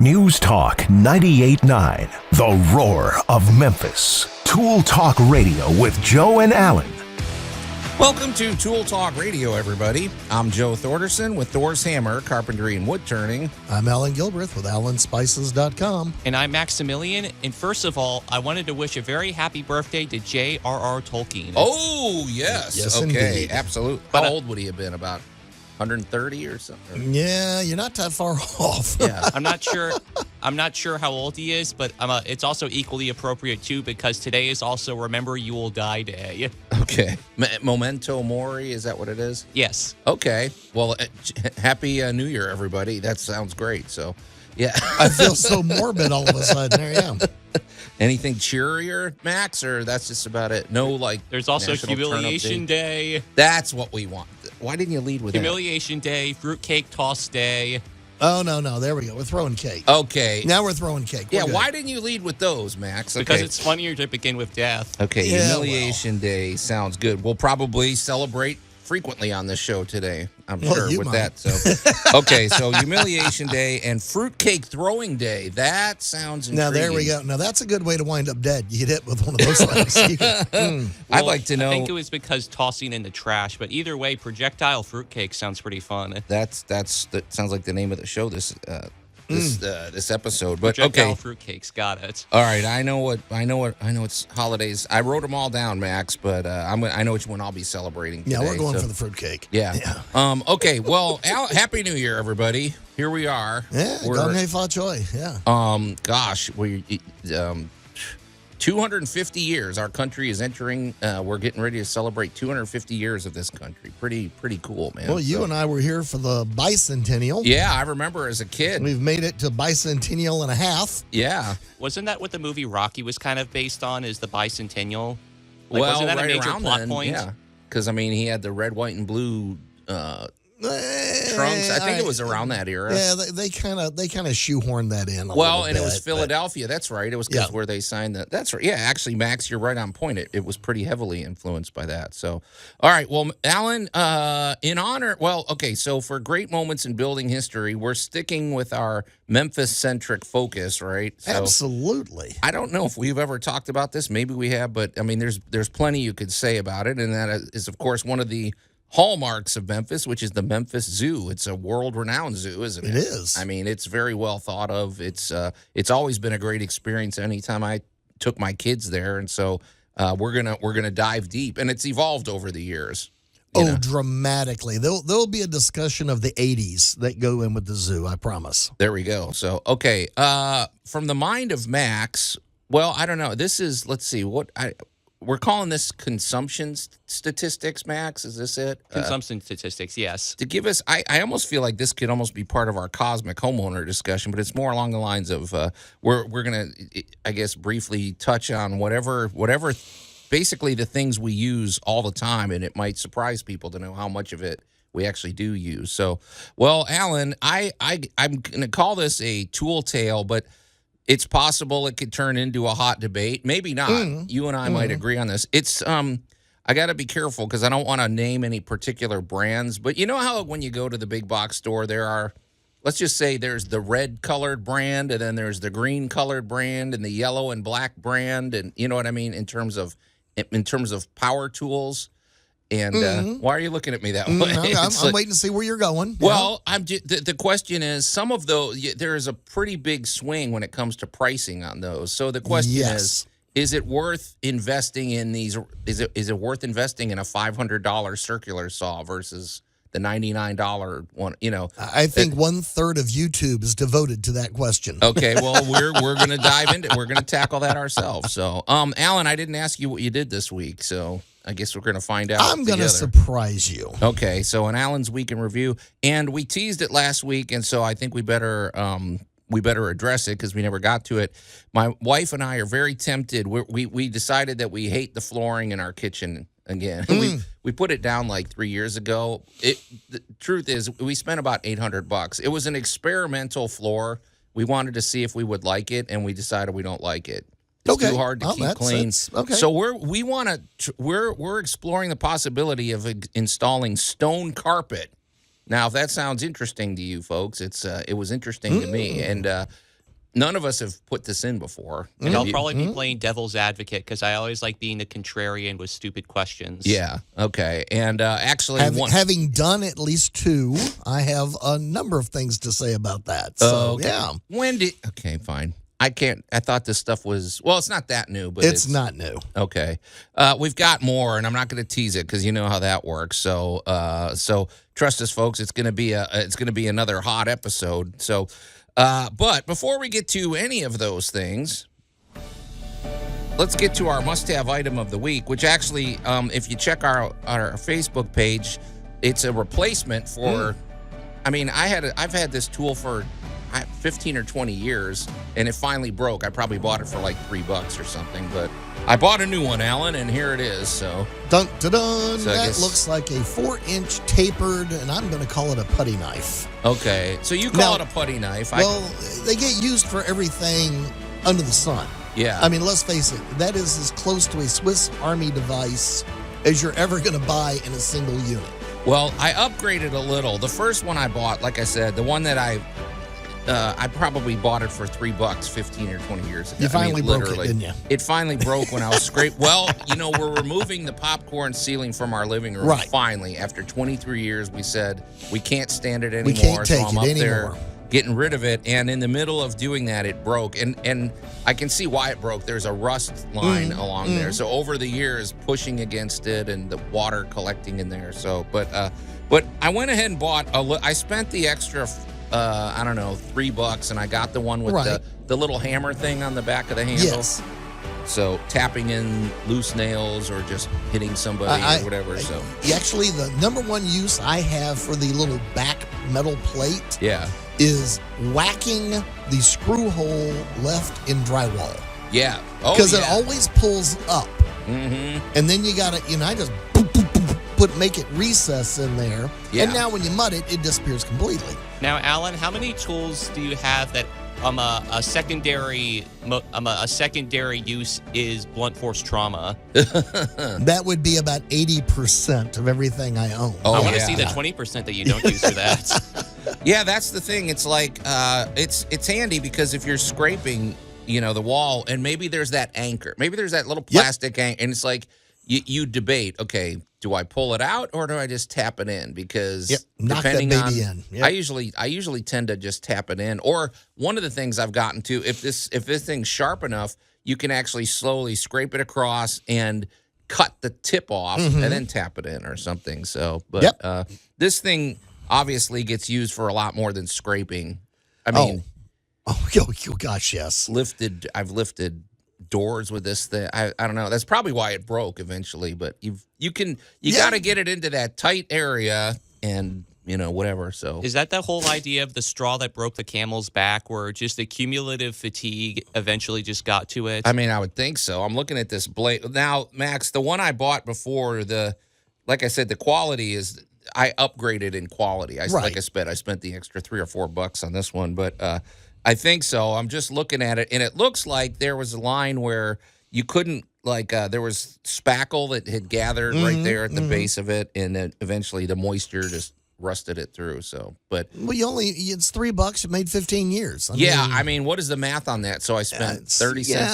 News Talk 98.9, The Roar of Memphis. Tool Talk Radio with Joe and Allan. Welcome to Tool Talk Radio, everybody. I'm Joe Thorderson with Thor's Hammer, Carpentry and Wood Turning. I'm Allan Gilbreth with AllanSpices.com. And I'm Maximilian. And first of all, I wanted to wish a very happy birthday to J.R.R. Tolkien. Oh, yes. Yes, okay, indeed. absolutely. How old would he have been? About 130 or something? Yeah, you're not that far off. Yeah. I'm not sure how old he is, but it's also equally appropriate, too, because today is also Remember You Will Die Day. Okay. Memento Mori, is that what it is? Yes. Okay. Well, happy New Year, everybody. That sounds great. So, yeah. I feel so morbid all of a sudden. There I am. Anything cheerier, Max, or that's just about it? No, like, There's also National Humiliation Day. That's what we want. Why didn't you lead with Humiliation Day, Fruitcake Toss Day. Oh, no. There we go. We're throwing cake. that? Okay. Now we're throwing cake. Yeah, We're why good. didn't you lead with those, Max? Because Okay. it's funnier to begin with death. Okay, Yeah, Humiliation Day sounds good. We'll probably celebrate frequently on this show today, I'm Well, sure, you with might. that. So, okay, so Humiliation Day and Fruitcake Throwing Day. That sounds intriguing. Now, there we go. Now, that's a good way to wind up dead. You get hit with one of those things. I'd like to know. I think it was because tossing in the trash, but either way, projectile fruitcake sounds pretty fun. That sounds like the name of the show this episode. But Projectile okay. fruitcakes, got it. All right, I know it's holidays. I wrote them all down, Max, but I know which one I'll be celebrating today. Yeah, we're going so- for the fruitcake. Yeah. Okay. Well, Happy New Year, everybody. Here we are. Yeah, Gong Hei Fa Choi. Yeah. Gosh, 250 years. Our country is entering. We're getting ready to celebrate 250 years of this country. Pretty cool, man. Well, you and I were here for the bicentennial. Yeah, I remember as a kid. We've made it to bicentennial and a half. Yeah. Wasn't that what the movie Rocky was kind of based on, is the bicentennial? Well, wasn't that right a major around plot then, point? yeah. Because I mean, he had the red, white, and blue trunks. I think it was around that era. Yeah, they kind of shoehorned that in. Well, and bit, it was Philadelphia. That's right. It was because where they signed that. That's right. Yeah, actually, Max, you're right on point. It was pretty heavily influenced by that. So, all right. Well, Allan, in honor. Well, okay. So for great moments in building history, we're sticking with our Memphis-centric focus, right? So, Absolutely. I don't know if we've ever talked about this. Maybe we have, but I mean, there's plenty you could say about it, and that is, of course, one of the hallmarks of Memphis, which is the Memphis Zoo. It's a world-renowned zoo, isn't it? It is. I mean, it's very well thought of. It's always been a great experience anytime I took my kids there, and so we're gonna dive deep, and it's evolved over the years. you know. Dramatically. There'll be a discussion of the 80s that go in with the zoo, I promise. There we go. So, okay, from the mind of Max, well, I don't know. This is, let's see, we're calling this consumption statistics, Max. Is this it? Consumption statistics, yes. To give us, I almost feel like this could almost be part of our cosmic homeowner discussion, but it's more along the lines of we're going to, I guess, briefly touch on whatever, basically the things we use all the time, and it might surprise people to know how much of it we actually do use. So, well, Allan, I'm going to call this a tool tale, but it's possible it could turn into a hot debate. Maybe not. You and I might agree on this. It's I got to be careful because I don't want to name any particular brands. But you know how when you go to the big box store, there are, let's just say there's the red colored brand, and then there's the green colored brand, and the yellow and black brand, and you know what I mean in terms of power tools. And why are you looking at me that way? I'm waiting to see where you're going. Well, the question is, some of those, there is a pretty big swing when it comes to pricing on those. So the question is it worth investing in these? Is it worth investing in a $500 circular saw versus the $99 one? You know, I think 1/3 of YouTube is devoted to that question. Okay, well, we're going to dive into it. We're going to tackle that ourselves. So, Allan, I didn't ask you what you did this week, so I guess we're going to find out. I'm going to together. surprise you. Okay, so in Allan's Week in Review, and we teased it last week, and so I think we better address it because we never got to it. My wife and I are very tempted. We decided that we hate the flooring in our kitchen again. We put it down like 3 years ago. The truth is, we spent about $800. It was an experimental floor. We wanted to see if we would like it, and we decided we don't like it. It's too hard to keep clean. Okay. So we're exploring the possibility of installing stone carpet. Now, if that sounds interesting to you folks, it was interesting to me. And none of us have put this in before. And I'll probably be playing devil's advocate because I always like being the contrarian with stupid questions. Yeah. Okay. And actually, having done at least 2, I have a number of things to say about that. So, okay. yeah. Okay, fine. I thought this stuff was, well, it's not that new, but it's not new. Okay. We've got more, and I'm not going to tease it because you know how that works. So trust us, folks. It's going to be another hot episode. So, but before we get to any of those things, let's get to our must-have item of the week, which actually, if you check our Facebook page, it's a replacement for. I mean, I've had this tool for 15 or 20 years, and it finally broke. I probably bought it for like $3 or something, but I bought a new one, Allan, and here it is. So, dun dun dun. So that looks like a 4-inch tapered, and I'm going to call it a putty knife. Okay, so you call it a putty knife? Well, they get used for everything under the sun. Yeah. I mean, let's face it. That is as close to a Swiss Army device as you're ever going to buy in a single unit. Well, I upgraded a little. The first one I bought, like I said, the one that I probably bought it for $3 15 or 20 years ago. You finally broke it, didn't you? It finally broke when I was scraped. Well, we're removing the popcorn ceiling from our living room. Right. Finally, after 23 years, we said we can't stand it anymore. We can't take so I'm it up anymore. there getting rid of it. And in the middle of doing that, it broke. And I can see why it broke. There's a rust line along there. So over the years, pushing against it and the water collecting in there. So, but I went ahead and bought I spent the extra. I don't know, $3, and I got the one with the little hammer thing on the back of the handle. Yes. So tapping in loose nails or just hitting somebody or whatever. So actually, the number one use I have for the little back metal plate is whacking the screw hole left in drywall. Yeah. Because it always pulls up. Mm-hmm. And then you got to, I just make it recess in there. Yeah. And now when you mud it, it disappears completely. Now, Allan, how many tools do you have that a secondary use is blunt force trauma? That would be about 80% of everything I own. I want to see the 20% that you don't use for that. Yeah, that's the thing. It's like it's handy because if you're scraping, the wall, and maybe there's that anchor, maybe there's that little plastic anchor, and it's like you debate. Okay, do I pull it out or do I just tap it in? Because knock that baby in. Yep. I usually tend to just tap it in. Or one of the things I've gotten to, if this thing's sharp enough, you can actually slowly scrape it across and cut the tip off and then tap it in or something. So, but this thing obviously gets used for a lot more than scraping. I mean, oh gosh, yes. I've lifted doors with this thing. I don't know. That's probably why it broke eventually, but you got to get it into that tight area and whatever. So is that the whole idea of the straw that broke the camel's back, where just the cumulative fatigue eventually just got to it? I mean, I would think so. I'm looking at this blade now, Max. The one I bought before, like I said, the quality is. I upgraded in quality. Like I said, I spent the extra $3 or $4 on this one, but I think so. I'm just looking at it, and it looks like there was a line where you couldn't, there was spackle that had gathered right there at the base of it, and then eventually the moisture just rusted it through. So, but it's $3. It made 15 years. I mean, what is the math on that? So I spent 30 cents.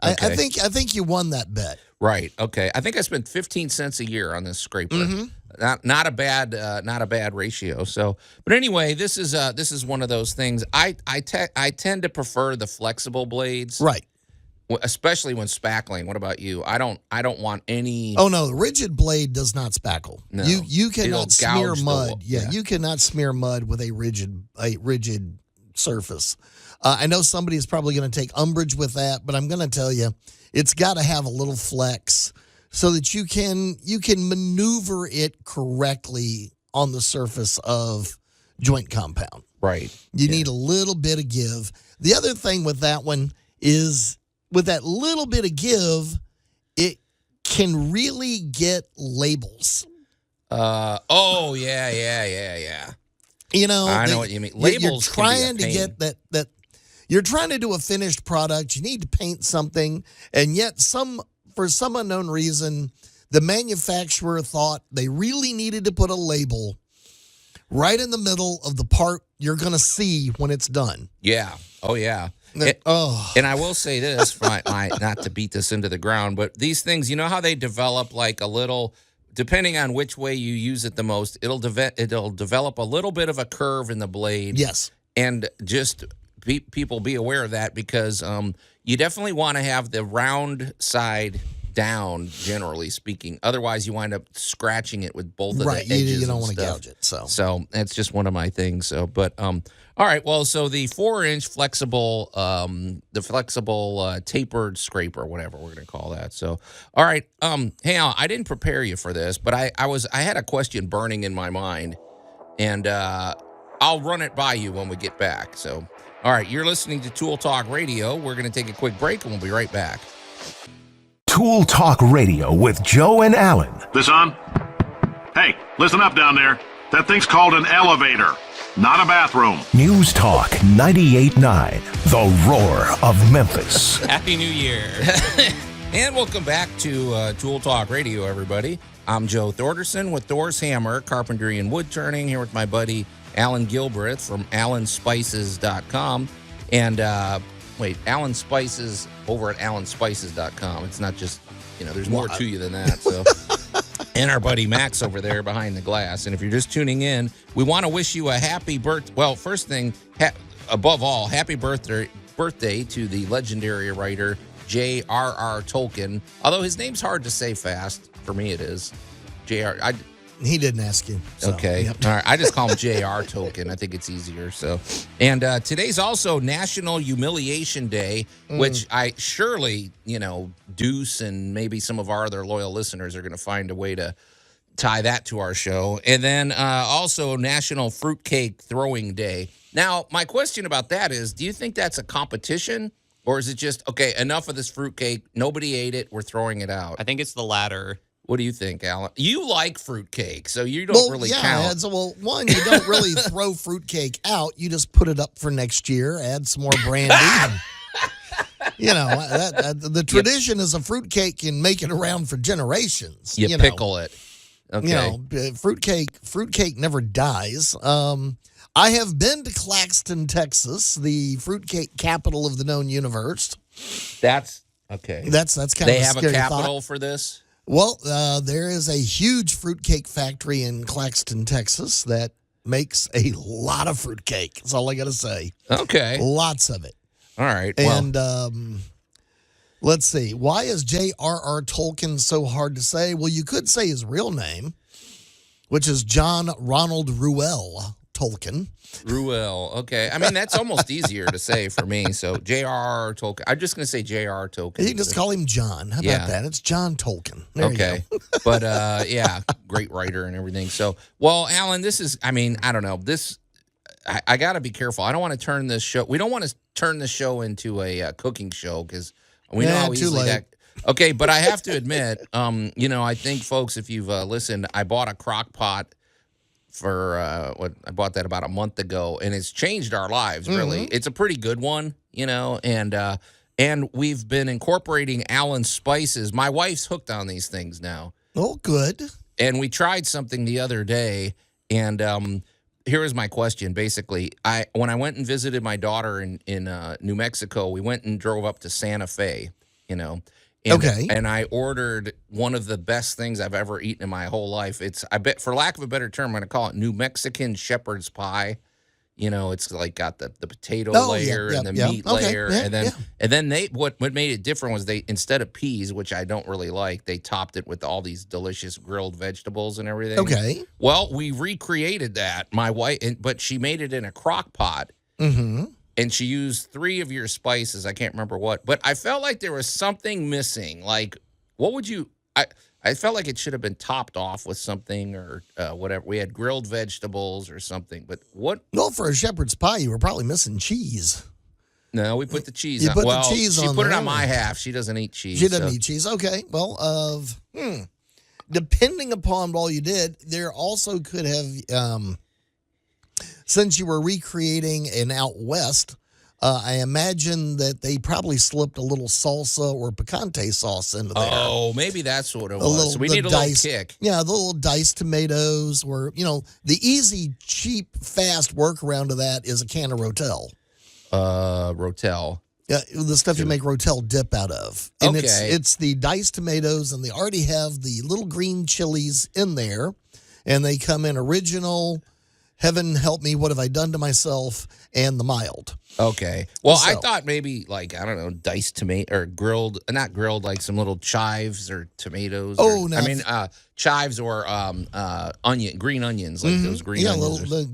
I think you won that bet. Right. Okay. I think I spent 15 cents a year on this scraper. Not a bad ratio. So, but anyway, this is one of those things. I tend to prefer the flexible blades, right? Especially when spackling. What about you? I don't want any. Oh no, the rigid blade does not spackle. No, you cannot smear mud. Yeah, you cannot smear mud with a rigid surface. I know somebody is probably going to take umbrage with that, but I'm going to tell you, it's got to have a little flex so that you can maneuver it correctly on the surface of joint compound. Right. You need a little bit of give. The other thing with that one is, with that little bit of give, it can really get labels. Yeah. I know what you mean. Labels. You're trying to get that. You're trying to do a finished product. You need to paint something, and yet for some unknown reason, the manufacturer thought they really needed to put a label right in the middle of the part you're going to see when it's done. Yeah. Oh, yeah. And I will say this, not to beat this into the ground, but these things, you know how they develop like a little, depending on which way you use it the most, it'll develop a little bit of a curve in the blade. Yes. And just people be aware of that, because you definitely want to have the round side down, generally speaking. Otherwise, you wind up scratching it with both of the edges. You don't want to stuff. gouge it. So that's just one of my things. So, but all right. Well, so the 4-inch flexible, tapered scraper, whatever we're going to call that. So, all right. Hey, Al, I didn't prepare you for this, but I had a question burning in my mind, and I'll run it by you when we get back. So, all right. You're listening to Tool Talk Radio. We're going to take a quick break, and we'll be right back. Tool Talk Radio with Joe and Allan. This on? Hey, listen up down there. That thing's called an elevator, not a bathroom. News Talk 98.9, the roar of Memphis. Happy New Year. And welcome back to Tool Talk Radio, everybody. I'm Joe Thorderson with Thor's Hammer, Carpentry and Wood Turning, here with my buddy Allan Gilbreth from AllanSpices.com. And Allan Spices over at AllanSpices.com. It's not just, there's more to you than that. So, and our buddy Max over there behind the glass. And if you're just tuning in, we want to wish you a happy birthday. Well, first thing, above all, happy birthday to the legendary writer J.R.R. Tolkien. Although his name's hard to say fast. For me, it is. J.R. He didn't ask you. So, okay. Yep. All right. I just call him J.R. Tolkien. I think it's easier. So, and today's also National Humiliation Day, which I surely, Deuce and maybe some of our other loyal listeners are going to find a way to tie that to our show. And then also National Fruitcake Throwing Day. Now, my question about that is, do you think that's a competition, or is it just, okay, enough of this fruitcake, nobody ate it, we're throwing it out? I think it's the latter. What do you think, Allan? You like fruitcake, so you don't really count. One, you don't really throw fruitcake out. You just put it up for next year, add some more brandy. The tradition is a fruitcake can make it around for generations. You pickle it. Okay. Fruitcake never dies. I have been to Claxton, Texas, the fruitcake capital of the known universe. That's okay. That's kind of a scary They have a capital for this? Well, there is a huge fruitcake factory in Claxton, Texas that makes a lot of fruitcake. That's all I got to say. Okay. Lots of it. All right. And let's see. Why is J.R.R. Tolkien so hard to say? Well, you could say his real name, which is John Ronald Reuel Tolkien. Reuel. Okay. I mean, that's almost easier to say for me. So J.R.R. Tolkien. I'm just going to say J.R.R. Tolkien. You can just call him John. How about that? It's John Tolkien. There okay. You go. But yeah, great writer and everything. So, well, Allan, this is, I don't know. I got to be careful. I don't want to turn this show. We don't want to turn the show into a cooking show, because we know how easily that. Okay. But I have to admit, I think, folks, if you've listened, I bought a Crockpot for I bought that about a month ago, and it's changed our lives, really. Mm-hmm. It's a pretty good one, and we've been incorporating Allan Spices. My wife's hooked on these things now. Oh, good. And we tried something the other day, and here is my question. Basically, when I went and visited my daughter in New Mexico, we went and drove up to Santa Fe, And I ordered one of the best things I've ever eaten in my whole life. I bet, for lack of a better term, I'm going to call it New Mexican shepherd's pie. It's like got the potato layer and the meat layer, and then they what made it different was they, instead of peas, which I don't really like, they topped it with all these delicious grilled vegetables and everything. Okay. Well, we recreated that. My wife, but she made it in a crock pot. Mm-hmm. And she used 3 of your spices. I can't remember what. But I felt like there was something missing. Like, what would you... I felt like it should have been topped off with something or whatever. We had grilled vegetables or something. But what... Well, for a shepherd's pie, you were probably missing cheese. No, we put the cheese on. Put the cheese on. She put it on my half. She doesn't eat cheese. She doesn't eat cheese. Okay. Well, depending upon what you did, there also could have... since you were recreating an out west, I imagine that they probably slipped a little salsa or picante sauce into there. Oh, maybe that's what it was. So we need a little kick. Yeah, the little diced tomatoes, or the easy, cheap, fast workaround of that is a can of Rotel. Rotel. Yeah, the stuff you make Rotel dip out of. And Okay. it's the diced tomatoes, and they already have the little green chilies in there, and they come in original, heaven help me, what have I done to myself, and the mild. Okay. Well, I So- thought maybe like, I don't know, diced tomato or grilled, not grilled, like some little chives or tomatoes. Oh, no. I mean, chives or green onions, like those green onions. The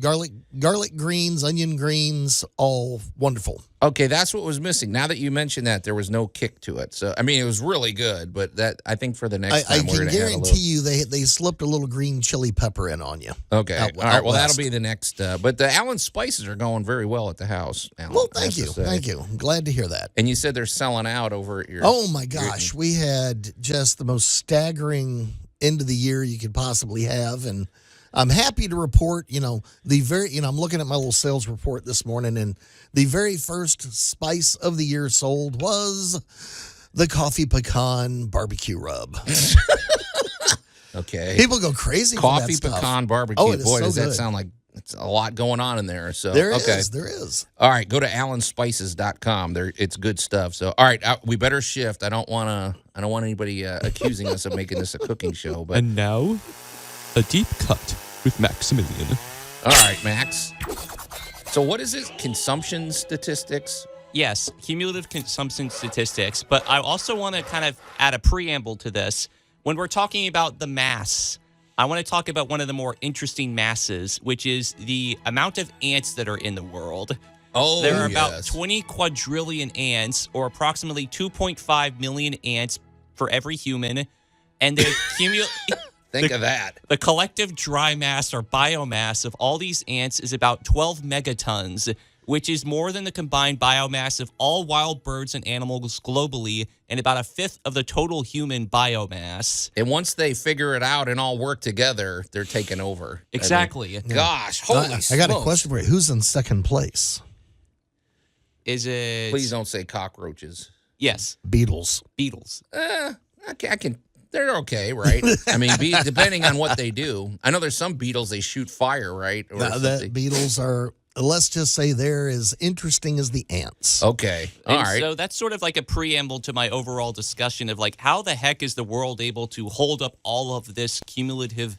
garlic greens, onion greens, all wonderful. Okay, that's what was missing. Now that you mentioned that, there was no kick to it. So, I mean, it was really good, but that I think for the next I time we're can going to have a guarantee little. you they slipped a little green chili pepper in on you. Okay. Out All right. Well, west. that'll be the next. But the Allan spices are going very well at the house, Allan, Well, I have to say. thank you. I'm glad to hear that. And you said they're selling out over at your. Oh my gosh, we had just the most staggering end of the year you could possibly have, and I'm happy to report, I'm looking at my little sales report this morning, and the very first spice of the year sold was the coffee pecan barbecue rub. Okay. People go crazy for Coffee that stuff. pecan barbecue. Oh, it is Boy, so does that good. sound like it's a lot going on in there. So There okay. is. All right, go to allanspices.com. It's good stuff. So all right, we better shift. I don't want anybody accusing us of making this a cooking show. But And now, a deep cut with Maximilian. all right, Max. So what is it? Consumption statistics? Yes, cumulative consumption statistics. But I also want to kind of add a preamble to this. When we're talking about the mass, I want to talk about one of the more interesting masses, which is the amount of ants that are in the world. Oh, There are about yes. 20 quadrillion ants, or approximately 2.5 million ants for every human. And the Think of that. the collective dry mass or biomass of all these ants is about 12 megatons, which is more than the combined biomass of all wild birds and animals globally, and about a fifth of the total human biomass. And once they figure it out and all work together, they're taking over. Exactly. I mean, gosh, holy I got a smokes. question for you. Who's in second place? Is it? Please don't say cockroaches. Yes, Beatles. beetles. Okay, I can. They're okay, right? I mean, depending on what they do. I know there's some beetles they shoot fire, right? Or The something. Beatles are, let's just say, they're as interesting as the ants. Okay, all And right. so that's sort of like a preamble to my overall discussion of like how the heck is the world able to hold up all of this cumulative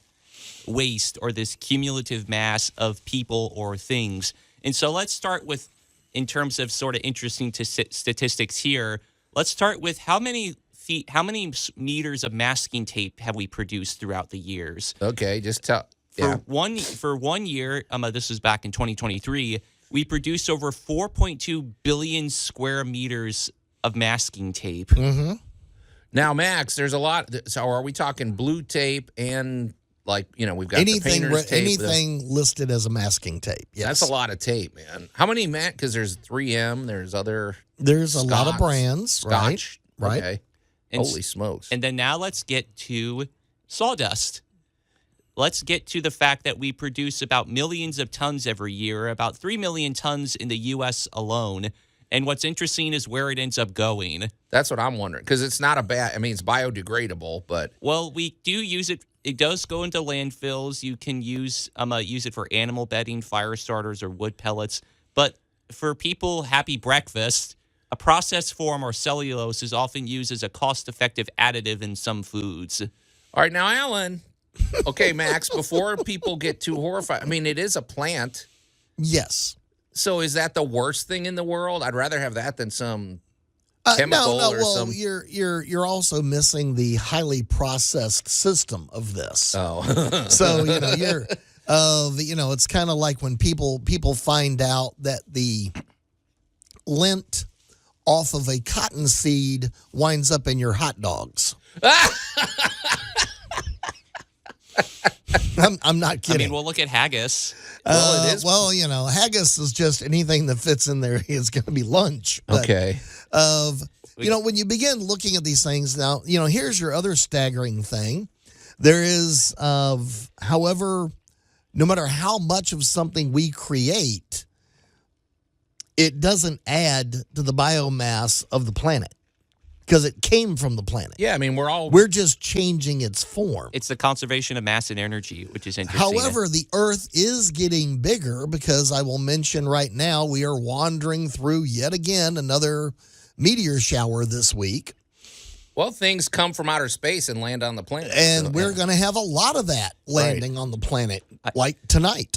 waste or this cumulative mass of people or things. And so let's start with, in terms of sort of interesting statistics here, let's start with how many meters of masking tape have we produced throughout the years? Okay, just tell. For Yeah. one year, this was back in 2023, we produced over 4.2 billion square meters of masking tape. Mm-hmm. Now, Max, there's a lot. So, are we talking blue tape and we've got the Anything, painter's tape? anything listed as a masking tape. Yes. That's a lot of tape, man. How many, Matt? Because there's 3M. There's other. There's a lot of Scots, brands, Scotch. right? Okay. And Holy smokes. And then now let's get to sawdust. Let's get to the fact that we produce about millions of tons every year, about 3 million tons in the U.S. alone. And what's interesting is where it ends up going. That's what I'm wondering. Because it's not it's biodegradable, but. Well, we do use it. It does go into landfills. You can use it for animal bedding, fire starters, or wood pellets. But for people, happy breakfast, a processed form or cellulose is often used as a cost-effective additive in some foods. All right, now, Allan. Okay, Max, before people get too horrified, I mean, it is a plant. Yes. So is that the worst thing in the world? I'd rather have that than some chemical no. or Well, some. you're also missing the highly processed system of this. Oh. So you're it's kind of like when people find out that the lint off of a cottonseed winds up in your hot dogs. I'm not I kidding. mean, we'll look at haggis. Well, it is. Haggis is just anything that fits in there is going to be lunch. But Okay. when you begin looking at these things now, here's your other staggering thing. There is, however, no matter how much of something we create, it doesn't add to the biomass of the planet because it came from the planet. Yeah, I mean, We're just changing its form. It's the conservation of mass and energy, which is interesting. However, the Earth is getting bigger because I will mention right now we are wandering through yet again another meteor shower this week. Well, things come from outer space and land on the planet. And so, we're going to have a lot of that landing on the planet, like tonight.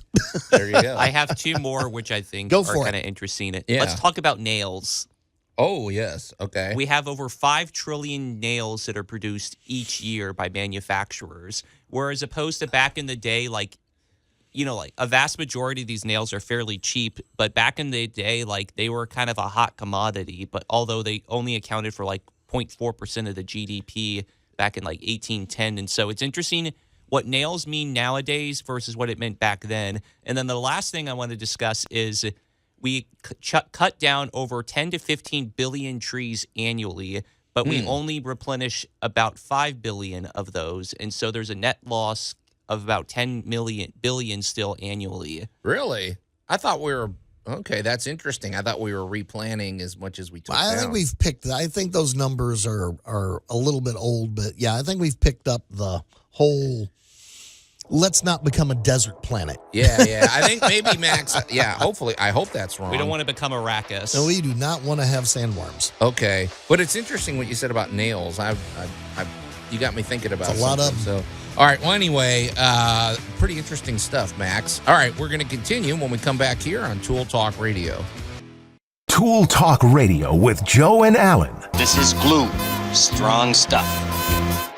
There you go. I have two more, which I think Go are for kind of it. interesting. Yeah. Let's talk about nails. Oh, yes. Okay. We have over 5 trillion nails that are produced each year by manufacturers, whereas opposed to back in the day, like a vast majority of these nails are fairly cheap, but back in the day, like they were kind of a hot commodity, but although they only accounted for like 0.4% of the GDP back in like 1810. And so it's interesting what nails mean nowadays versus what it meant back then. And then the last thing I want to discuss is we cut down over 10 to 15 billion trees annually, but we only replenish about 5 billion of those. And so there's a net loss of about 10 billion still annually. Really? I thought we were... Okay, that's interesting. I thought we were replanting as much as we took I down. think we've picked, I think those numbers are a little bit old, but yeah, I think we've picked up the whole, let's not become a desert planet. Yeah. I think maybe, Max, hopefully, I hope that's wrong. We don't want to become Arrakis. So we do not want to have sandworms. Okay. But it's interesting what you said about nails. You got me thinking about It's a lot something, of them. So, all right. Well, anyway, pretty interesting stuff, Max. All right. We're going to continue when we come back here on Tool Talk Radio. Tool Talk Radio with Joe and Allan. This is glue. Strong stuff.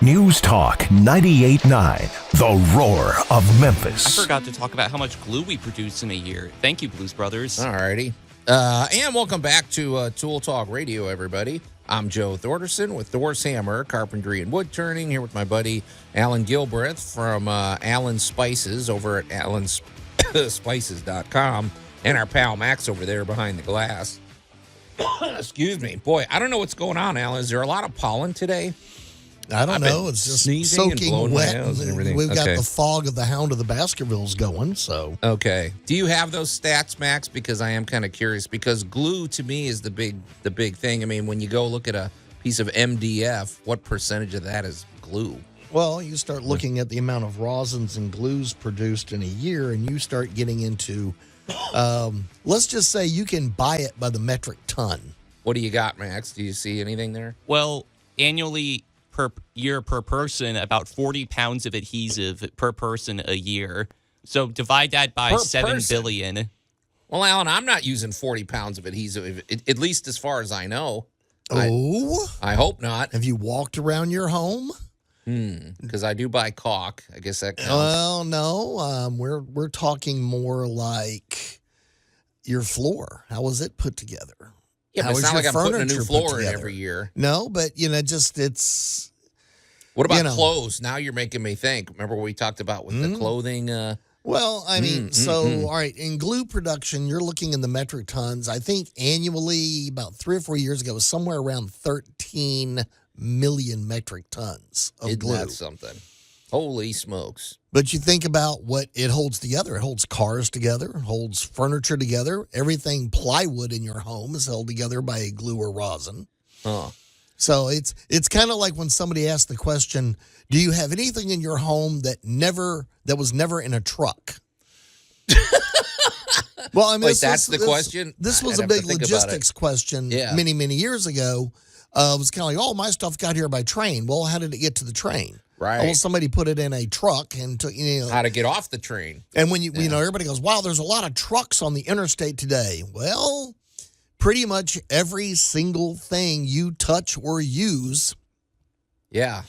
News Talk 98.9, the roar of Memphis. I forgot to talk about how much glue we produce in a year. Thank you, Blues Brothers. All righty. And welcome back to Tool Talk Radio, everybody. I'm Joe Thorderson with Thor's Hammer, Carpentry and Wood Turning, here with my buddy Allan Gilbreth from Allan Spices over at allanspices.com, and our pal Max over there behind the glass. Excuse me. Boy, I don't know what's going on, Allan. Is there a lot of pollen today? I don't I've know. been It's just sneezing and soaking blowing my wet. nose and everything. We've got Okay. the fog of the Hound of the Baskervilles going, so. Okay. Do you have those stats, Max? Because I am kind of curious. Because glue to me is the big thing. I mean, when you go look at a piece of MDF, what percentage of that is glue? Well, you start looking at the amount of rosins and glues produced in a year, and you start getting into, let's just say you can buy it by the metric ton. What do you got, Max? Do you see anything there? Well, annually per year per person, about 40 pounds of adhesive per person a year. So divide that by Per 7 person? billion. Well, Allan, I'm not using 40 pounds of adhesive, at least as far as I know. Oh? I hope not, Have you walked around your home? because I do buy caulk. I guess that counts. Well, no. We're talking more like your floor. How was it put together? Yeah, How but it's is not your like I'm putting a new furniture put floor in together? every year. No, but just it's. What about You know. clothes? Now you're making me think. Remember what we talked about with the clothing? Well, I mean, all right, in glue production, you're looking in the metric tons. I think annually, about 3 or 4 years ago, it was somewhere around 13 million metric tons of Isn't glue. that something? Holy smokes. But you think about what it holds together. It holds cars together, it holds furniture together. Everything plywood in your home is held together by a glue or rosin. Huh. So it's kind of like when somebody asks the question, do you have anything in your home that was never in a truck? Well, I mean, Wait, that's the question? This was I'd a have to big think about it. logistics question Yeah. many, many years ago. It was kind of like, oh, my stuff got here by train. Well, how did it get to the train? Right. Well, somebody put it in a truck and took, How to get off the train. and when you know, everybody goes, wow, there's a lot of trucks on the interstate today. Well, pretty much every single thing you touch or use Yeah.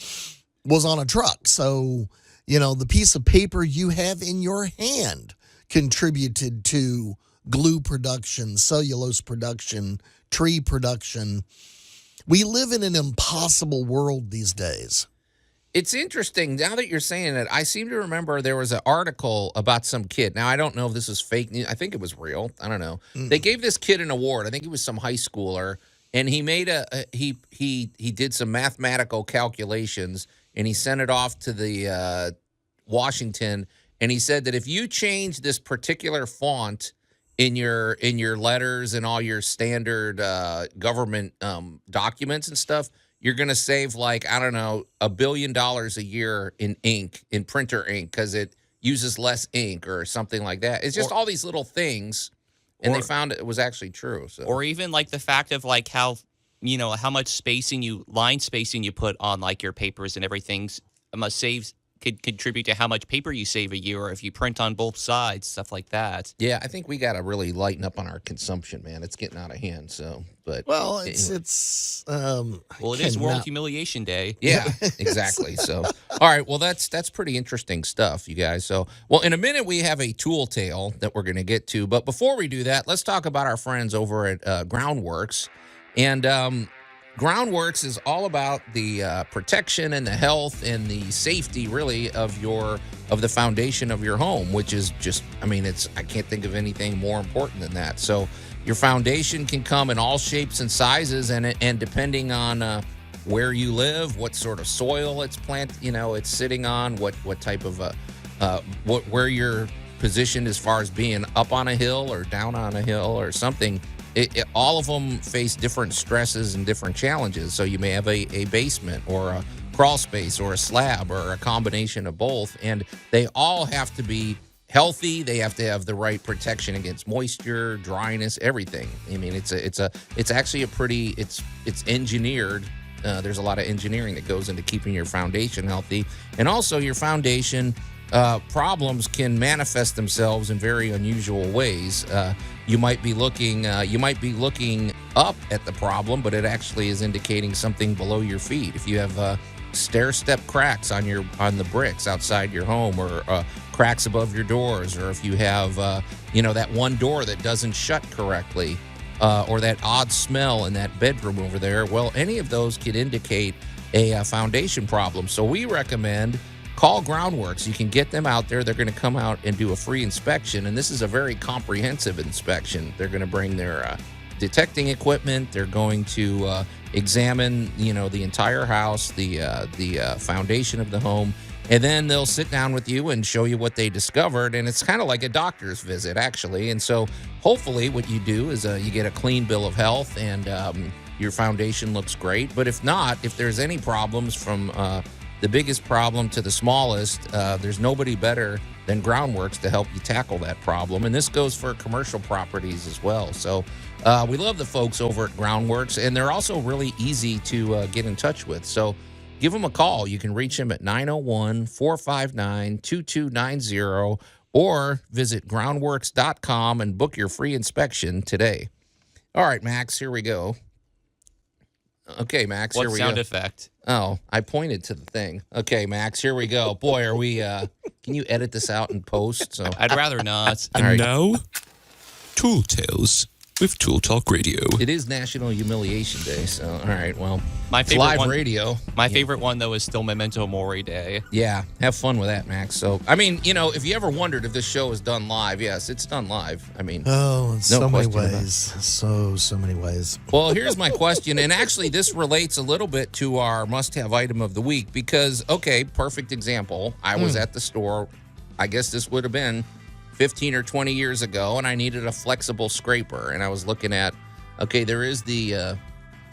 was on a truck. So, the piece of paper you have in your hand contributed to glue production, cellulose production, tree production. We live in an impossible world these days. It's interesting. Now that you're saying it, I seem to remember there was an article about some kid. Now, I don't know if this is fake news. I think it was real. I don't know. They gave this kid an award. I think he was some high schooler. And he made he did some mathematical calculations, and he sent it off to the Washington. And he said that if you change this particular font in your letters and all your standard government documents and stuff, you're going to save like, I don't know, $1 billion a year in ink, in printer ink, because it uses less ink or something like that. It's just all these little things, and they found it was actually true. So. Or even like the fact of like how much line spacing you put on like your papers and everything could contribute to how much paper you save a year, or if you print on both sides, stuff like that. Yeah, I think we got to really lighten up on our consumption, man. It's getting out of hand. So, but Well, anyway. It is World Humiliation Day. Yeah, exactly. So, all right. Well, that's pretty interesting stuff, you guys. So, well, in a minute we have a tool tale that we're going to get to, but before we do that, let's talk about our friends over at Groundworks. And Groundworks is all about the protection and the health and the safety, really, of the foundation of your home, which is just, I can't think of anything more important than that. So your foundation can come in all shapes and sizes, and depending on where you live, what sort of soil it's it's sitting on, what type of where you're positioned as far as being up on a hill or down on a hill or something. All of them face different stresses and different challenges. So you may have a basement or a crawl space or a slab or a combination of both, and they all have to be healthy. They have to have the right protection against moisture, dryness, everything. It's actually it's engineered. There's a lot of engineering that goes into keeping your foundation healthy, and also your foundation problems can manifest themselves in very unusual ways. You might be looking up at the problem, but it actually is indicating something below your feet. If you have stair-step cracks on the bricks outside your home, or cracks above your doors, or if you have that one door that doesn't shut correctly, or that odd smell in that bedroom over there, well, any of those could indicate a foundation problem. So we recommend call Groundworks. You can get them out there. They're going to come out and do a free inspection, and this is a very comprehensive inspection. They're going to bring their detecting equipment. They're going to examine, the entire house, the foundation of the home, and then they'll sit down with you and show you what they discovered. And it's kind of like a doctor's visit, actually. And so hopefully what you do is you get a clean bill of health, and your foundation looks great. But if not, if there's any problems from the biggest problem to the smallest, there's nobody better than Groundworks to help you tackle that problem. And this goes for commercial properties as well. So we love the folks over at Groundworks, and they're also really easy to get in touch with. So give them a call. You can reach them at 901-459-2290, or visit groundworks.com and book your free inspection today. All right, Max, here we go. Okay, Max, here we go. What sound effect? Oh, I pointed to the thing. Okay, Max, here we go. Boy, are we, can you edit this out in post? So I'd rather not. All right. Now, Tool Tales with Tool Talk Radio. It is National Humiliation Day, so all right, well, My it's favorite live one, radio. My favorite one, though, is still Memento Mori Day. Yeah, have fun with that, Max. So, if you ever wondered if this show is done live, yes, it's done live. in no so many question about it. ways. So many ways. Well, here's my question, and actually this relates a little bit to our must-have item of the week because, okay, perfect example. I was at the store, I guess this would have been 15 or 20 years ago, and I needed a flexible scraper, and I was looking at, okay, there is the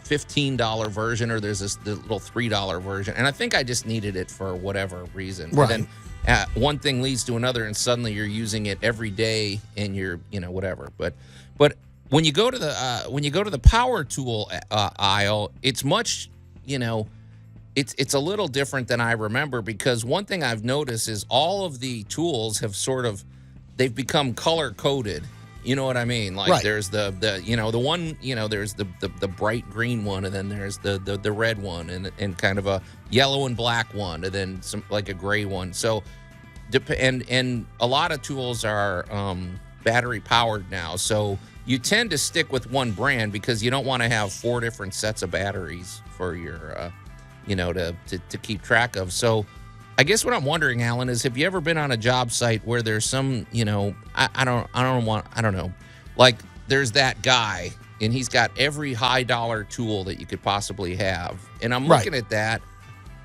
$15 version, or there's the little $3 version, and I think I just needed it for whatever reason. Right. And then one thing leads to another, and suddenly you're using it every day, and you're, whatever. But when you go to the power tool aisle, it's much, it's a little different than I remember, because one thing I've noticed is all of the tools have they've become color coded. You know what I mean? Like, right. There's the one, there's the bright green one, and then there's the red one, and kind of a yellow and black one, and then some like a gray one. So and a lot of tools are battery powered now. So you tend to stick with one brand because you don't want to have 4 different sets of batteries for your to keep track of. So I guess what I'm wondering, Allan, is have you ever been on a job site where there's some, I don't know, like there's that guy and he's got every high dollar tool that you could possibly have. And I'm looking at that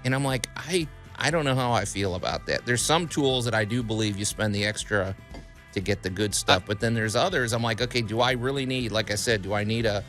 and I'm like, I don't know how I feel about that. There's some tools that I do believe you spend the extra to get the good stuff. But then there's others. I'm like, okay, do I really need, like I said, do I need a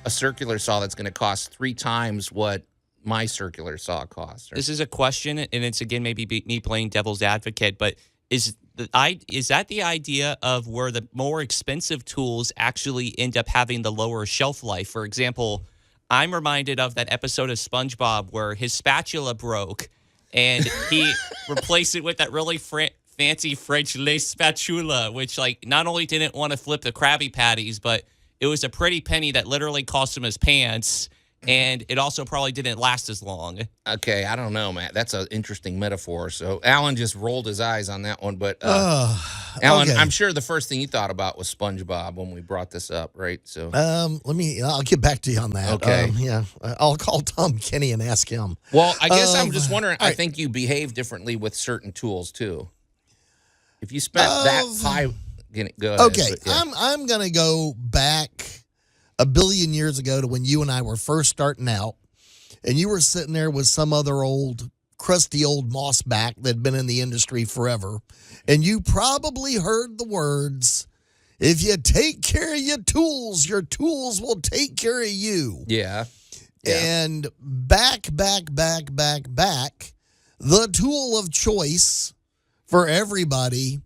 circular saw that's going to cost 3 times what my circular saw costs? This is a question, and it's again maybe me playing devil's advocate, but is that the idea of where the more expensive tools actually end up having the lower shelf life? For example, I'm reminded of that episode of SpongeBob where his spatula broke, and he replaced it with that really fancy French lace spatula, which like not only didn't want to flip the Krabby Patties, but it was a pretty penny that literally cost him his pants. And it also probably didn't last as long. Okay, I don't know, Matt. That's an interesting metaphor. So Allan just rolled his eyes on that one. But Allan, okay. I'm sure the first thing you thought about was SpongeBob when we brought this up, right? So I'll get back to you on that. Okay. I'll call Tom Kenny and ask him. Well, I guess I'm just wondering. I think you behave differently with certain tools too. If you spent that high, go ahead. Okay, But, yeah. I'm gonna go back a billion years ago to when you and I were first starting out, and you were sitting there with some other crusty old mossback that had been in the industry forever, and you probably heard the words, "If you take care of your tools will take care of you." Yeah. And back, the tool of choice for everybody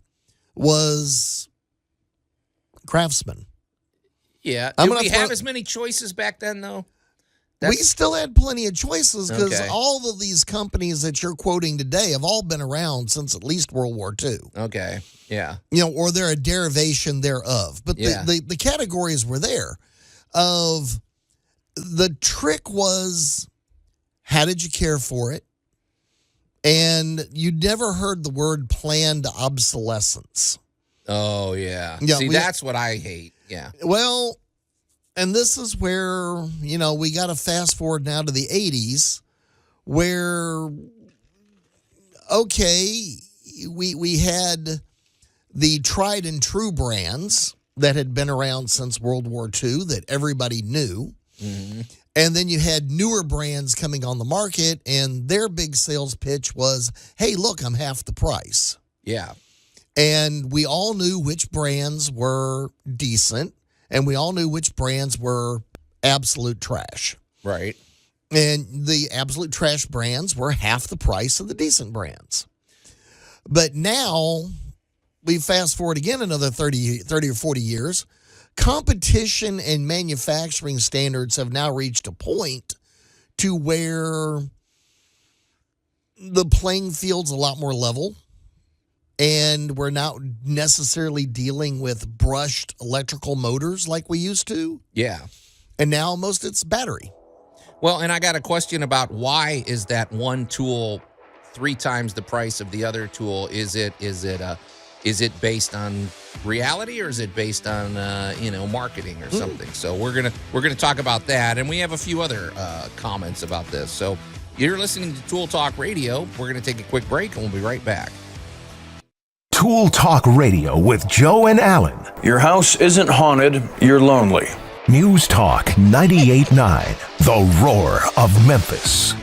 was Craftsman. Yeah. I'm Did gonna we throw- have as many choices back then, though? We still had plenty of choices because Okay. all of these companies that you're quoting today have all been around since at least World War II. Okay. Yeah. Or they're a derivation thereof. But Yeah. the categories were there. Of the trick was, how did you care for it? And you never heard the word planned obsolescence. Oh, yeah. Yeah, See, we- that's what I hate. Yeah. Well, and this is where, we got to fast forward now to the 80s where, okay, we had the tried and true brands that had been around since World War II that everybody knew. Mm-hmm. And then you had newer brands coming on the market, and their big sales pitch was, hey, look, I'm half the price. Yeah. And we all knew which brands were decent, and we all knew which brands were absolute trash. Right. And the absolute trash brands were half the price of the decent brands. But now, we fast forward again another 30 or 40 years, competition and manufacturing standards have now reached a point to where the playing field's a lot more level. And we're not necessarily dealing with brushed electrical motors like we used to. Yeah. And now most it's battery. Well, and I got a question about why is that one tool 3 times the price of the other tool? Is it based on reality, or is it based on marketing or something? So we're gonna talk about that, and we have a few other comments about this. So you're listening to Tool Talk Radio. We're gonna take a quick break, and we'll be right back. Tool Talk Radio with Joe and Allan. Your house isn't haunted, you're lonely. News Talk 98.9, the roar of Memphis.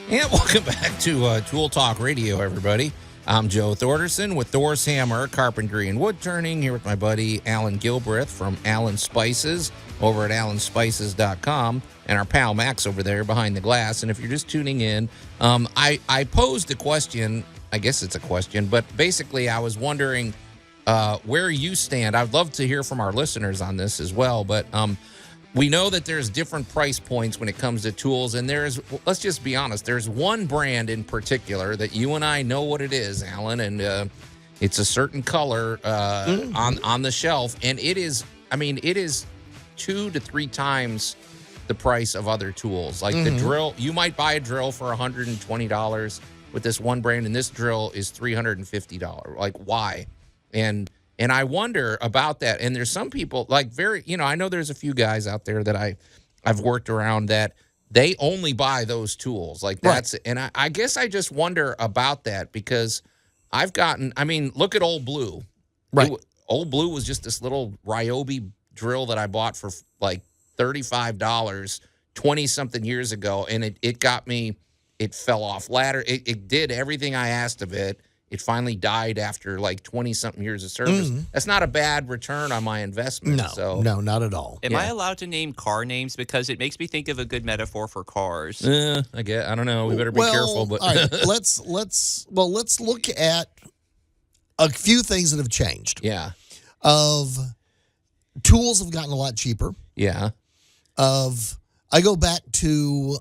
And welcome back to Tool Talk Radio, everybody. I'm Joe Thorderson with Thor's Hammer, Carpentry and Wood Turning, here with my buddy Allan Gilbreth from Allan Spices over at allanspices.com, and our pal Max over there behind the glass. And if you're just tuning in, I posed a question. I guess it's a question, but basically I was wondering where you stand. I'd love to hear from our listeners on this as well, but we know that there's different price points when it comes to tools, and let's just be honest, there's one brand in particular that you and I know what it is, Allan, and it's a certain color on the shelf, and it is 2 to 3 times the price of other tools. Like the drill, you might buy a drill for $120 with this one brand, and this drill is $350. Like, why? And I wonder about that. And there's some people I know there's a few guys out there that I've worked around that they only buy those tools. Like that's, right. And I guess I just wonder about that because look at Old Blue. Right. Old Blue was just this little Ryobi drill that I bought for like $35 20 something years ago. And it got me, it fell off ladder. It did everything I asked of it. it finally died after like 20-something years of service. That's not a bad return on my investment. No, not at all. Am I allowed to name car names? Because it makes me think of a good metaphor for cars. I guess, I don't know. We better be careful. But all right, let's look at a few things that have changed. Yeah. Of tools have gotten a lot cheaper. Yeah. I go back to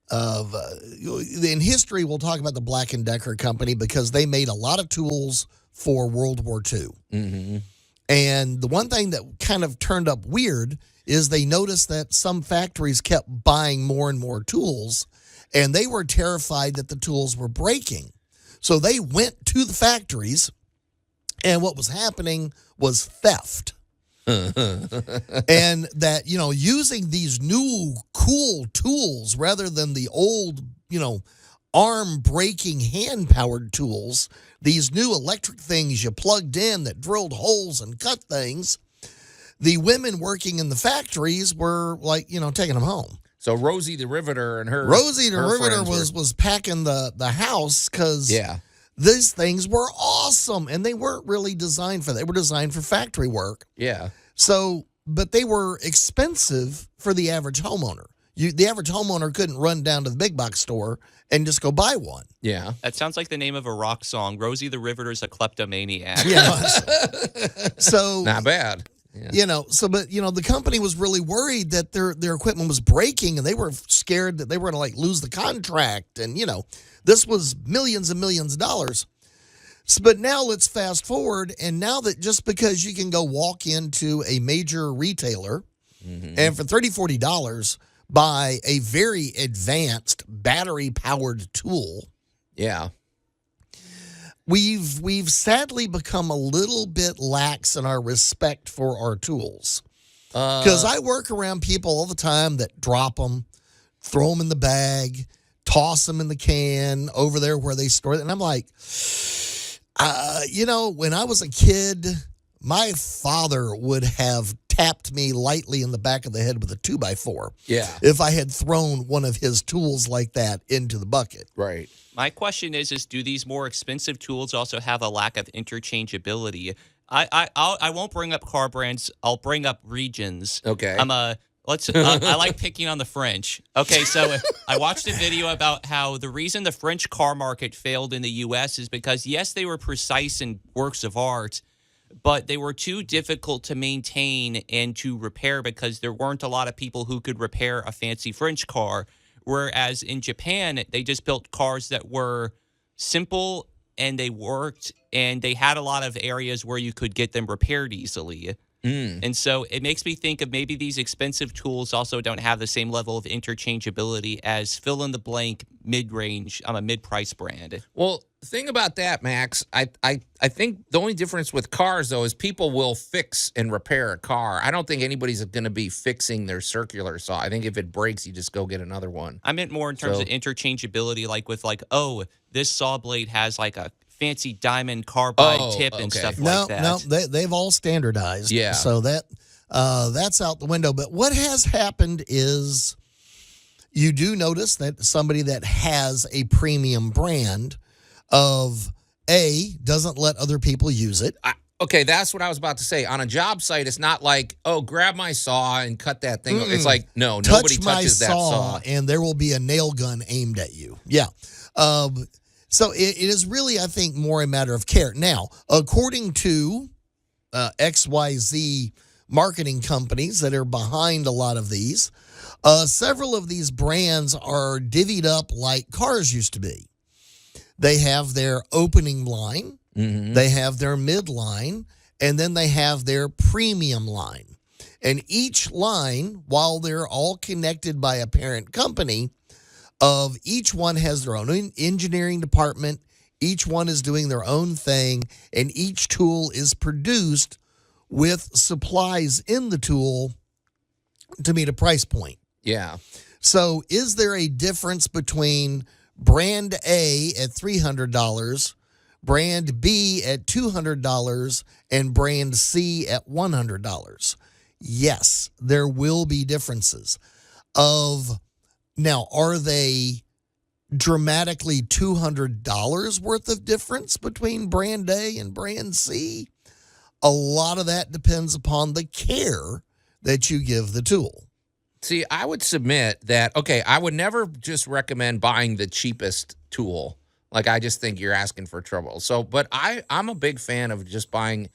in history, we'll talk about the Black & Decker company because they made a lot of tools for World War II. Mm-hmm. And the one thing that kind of turned up weird is they noticed that some factories kept buying more and more tools, and they were terrified that the tools were breaking. So they went to the factories, and what was happening was theft. And that, using these new cool tools rather than the old, arm breaking hand powered tools, these new electric things you plugged in that drilled holes and cut things, the women working in the factories were like, taking them home. So Rosie the Riveter and her Riveter friends was packing the house because these things were awesome, and they weren't really designed for that. They were designed for factory work. Yeah. So, but they were expensive for the average homeowner. The average homeowner couldn't run down to the big box store and just go buy one. Yeah. That sounds like the name of a rock song. Rosie the Riveter's a kleptomaniac. Yeah. So not bad. Yeah. But the company was really worried that their equipment was breaking, and they were scared that they were going to lose the contract. And, this was millions and millions of dollars. But now let's fast forward. And now that just because you can go walk into a major retailer and for $30, $40 buy a very advanced battery powered tool. Yeah. We've sadly become a little bit lax in our respect for our tools. Because I work around people all the time that drop them, throw them in the bag, toss them in the can over there where they store it. And I'm like, when I was a kid, my father would have tapped me lightly in the back of the head with a 2x4. Yeah. If I had thrown one of his tools like that into the bucket. Right. My question is do these more expensive tools also have a lack of interchangeability? I won't bring up car brands. I'll bring up regions. Okay. I like picking on the French. Okay, so I watched a video about how the reason the French car market failed in the U.S. is because, yes, they were precise in works of art, but they were too difficult to maintain and to repair because there weren't a lot of people who could repair a fancy French car. Whereas in Japan, they just built cars that were simple and they worked and they had a lot of areas where you could get them repaired easily. And so it makes me think of maybe these expensive tools also don't have the same level of interchangeability as fill in the blank mid-range. I'm a mid-price brand. Well, the thing about that, Max, I think the only difference with cars, though, is people will fix and repair a car. I don't think anybody's going to be fixing their circular saw. I think if it breaks, you just go get another one. I meant more in terms of interchangeability, like with this saw blade has like a fancy diamond carbide tip and stuff like that. No, they've all standardized. Yeah. So that's out the window. But what has happened is you do notice that somebody that has a premium brand doesn't let other people use it. Okay, that's what I was about to say. On a job site, it's not like, grab my saw and cut that thing. It's like, no, nobody touches that saw. And there will be a nail gun aimed at you. Yeah. So it is really, I think, more a matter of care. Now, according to XYZ marketing companies that are behind a lot of these, several of these brands are divvied up like cars used to be. They have their opening line, they have their midline, and then they have their premium line. And each line, while they're all connected by a parent company, each one has their own engineering department. Each one is doing their own thing, and each tool is produced with supplies in the tool to meet a price point. Yeah. So is there a difference between brand A at $300, brand B at $200, and brand C at $100? Yes, there will be differences. Now, are they dramatically $200 worth of difference between brand A and brand C. A lot of that depends upon the care that you give the tool. See, I would submit that, okay, I would never just recommend buying the cheapest tool. Like, I just think you're asking for trouble. So, but I'm a big fan of just buying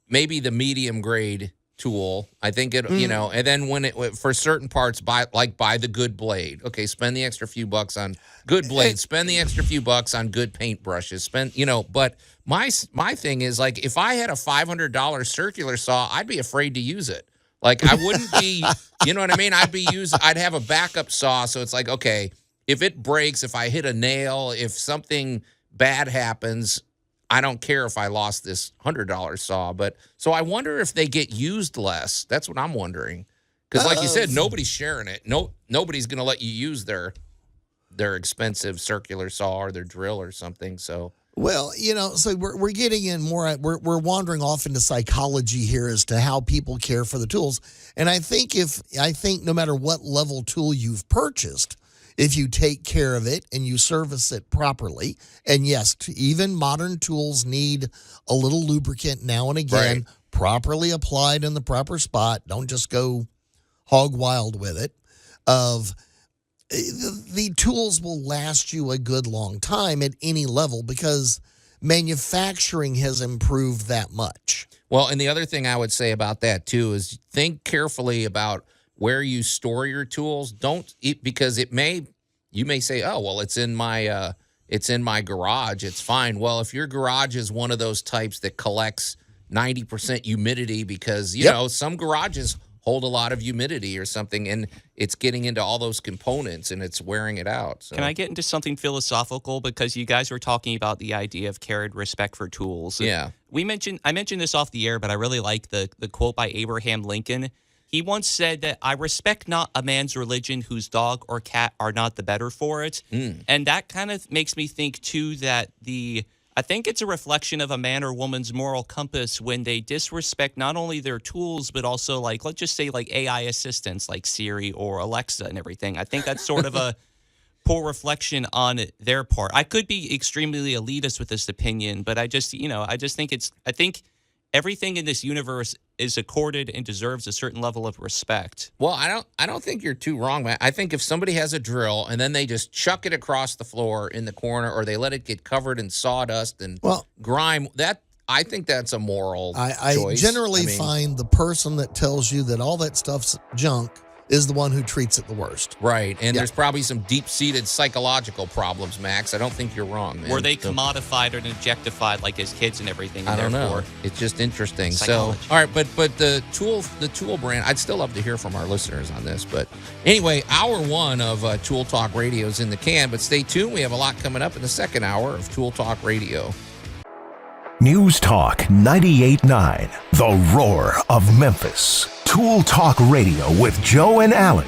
maybe the medium grade tool. I think it, you know, and then when it, for certain parts, buy the good blade. Okay, spend the extra few bucks on good blades. Spend the extra few bucks on good paintbrushes. Spend, you know, but my thing is, like, if I had a $500 circular saw, I'd be afraid to use it. Like, I wouldn't be, you know what I mean? I'd have a backup saw. So it's like, okay, if it breaks, if I hit a nail, if something bad happens, I don't care if I lost this $100 saw. But so I wonder if they get used less. That's what I'm wondering. Because like you said, nobody's sharing it. Nobody's going to let you use their expensive circular saw or their drill or something. So. Well, you know, so we're getting in more. We're wandering off into psychology here as to how people care for the tools. And I think no matter what level tool you've purchased, if you take care of it and you service it properly, and yes, even modern tools need a little lubricant now and again, right, properly applied in the proper spot. Don't just go hog wild with it. The tools will last you a good long time at any level because manufacturing has improved that much. Well, and the other thing I would say about that too is think carefully about where you store your tools. Because you may say, oh, well, it's in my garage. It's fine. Well, if your garage is one of those types that collects 90% humidity because, you know, some garages hold a lot of humidity or something, and it's getting into all those components and it's wearing it out. So. Can I get into something philosophical? Because you guys were talking about the idea of care and respect for tools. Yeah. I mentioned this off the air, but I really like the quote by Abraham Lincoln. He once said that I respect not a man's religion whose dog or cat are not the better for it. And that kind of makes me think, too, that I think it's a reflection of a man or woman's moral compass when they disrespect not only their tools, but also, like, let's just say, like, AI assistants like Siri or Alexa and everything. I think that's sort of a poor reflection on their part. I could be extremely elitist with this opinion, but I think everything in this universe is accorded and deserves a certain level of respect. Well, I don't think you're too wrong, man. I think if somebody has a drill and then they just chuck it across the floor in the corner, or they let it get covered in sawdust and grime, I think that's a moral choice. I generally find the person that tells you that all that stuff's junk is the one who treats it the worst. Right, and there's probably some deep-seated psychological problems, Max. I don't think you're wrong, man. Were they commodified or objectified like as kids and everything? I don't know. It's just interesting. Psychology. So, all right, but the tool brand, I'd still love to hear from our listeners on this. But anyway, hour one of Tool Talk Radio is in the can, but stay tuned. We have a lot coming up in the second hour of Tool Talk Radio. News Talk 98.9, the roar of Memphis. Tool Talk Radio with Joe and Allan.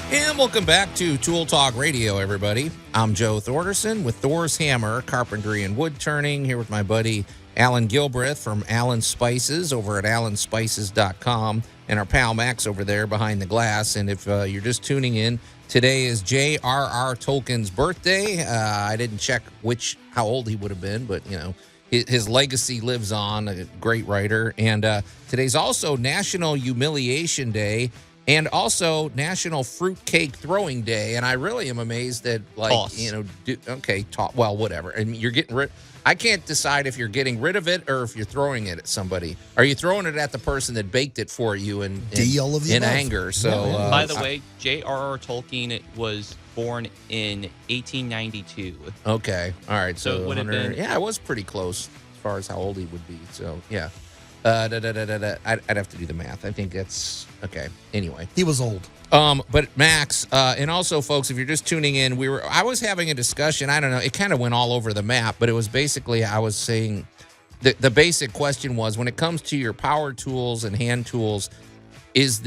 And welcome back to Tool Talk Radio, everybody. I'm Joe Thorderson with Thor's Hammer, Carpentry and Wood Turning, here with my buddy Allan Gilbreth from Allan Spices over at allanspices.com, and our pal Max over there behind the glass. And if you're just tuning in, today is J.R.R. Tolkien's birthday. I didn't check how old he would have been, but, you know, his legacy lives on, a great writer. And today's also National Humiliation Day and also National Fruitcake Throwing Day. And I really am amazed that, like, Toss. You know, well, whatever. And you're getting rid. I can't decide if you're getting rid of it or if you're throwing it at somebody. Are you throwing it at the person that baked it for you in anger? So, by the way, J.R.R. Tolkien was born in 1892. Okay. All right. So it would have been. Yeah, it was pretty close as far as how old he would be. So, yeah. I'd have to do the math. I think that's okay. Anyway. He was old. But Max, and also, folks, if you're just tuning in, I was having a discussion. I don't know. It kind of went all over the map, but it was basically, I was saying the basic question was, when it comes to your power tools and hand tools, there's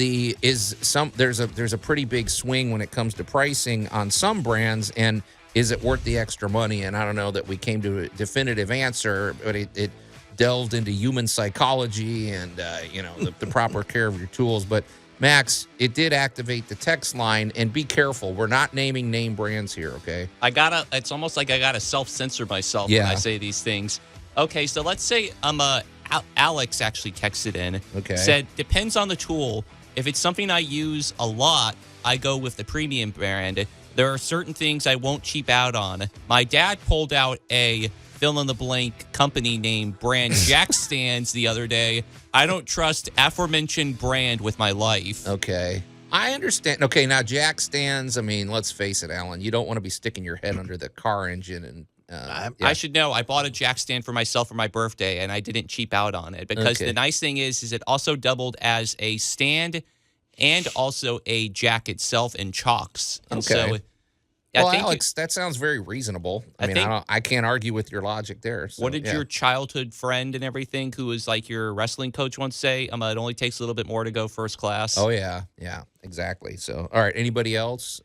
a pretty big swing when it comes to pricing on some brands, and is it worth the extra money? And I don't know that we came to a definitive answer, but it delved into human psychology and the proper care of your tools. But Max, it did activate the text line, and be careful. We're not naming name brands here, okay? It's almost like I gotta self-censor myself when I say these things. Okay, so let's say Alex actually texted in. Okay. Said, depends on the tool. If it's something I use a lot, I go with the premium brand. There are certain things I won't cheap out on. My dad pulled out a fill-in-the-blank company name brand jack stands the other day. I don't trust aforementioned brand with my life. Okay. I understand. Okay, now jack stands, I mean, let's face it, Allan, you don't want to be sticking your head under the car engine. And I should know. I bought a jack stand for myself for my birthday, and I didn't cheap out on it. Because the nice thing is it also doubled as a stand and also a jack itself in chocks. And so... Well, Alex, that sounds very reasonable. I can't argue with your logic there. So, what did your childhood friend and everything, who was like your wrestling coach, once say? It only takes a little bit more to go first class. Oh, yeah, exactly. So, all right, anybody else?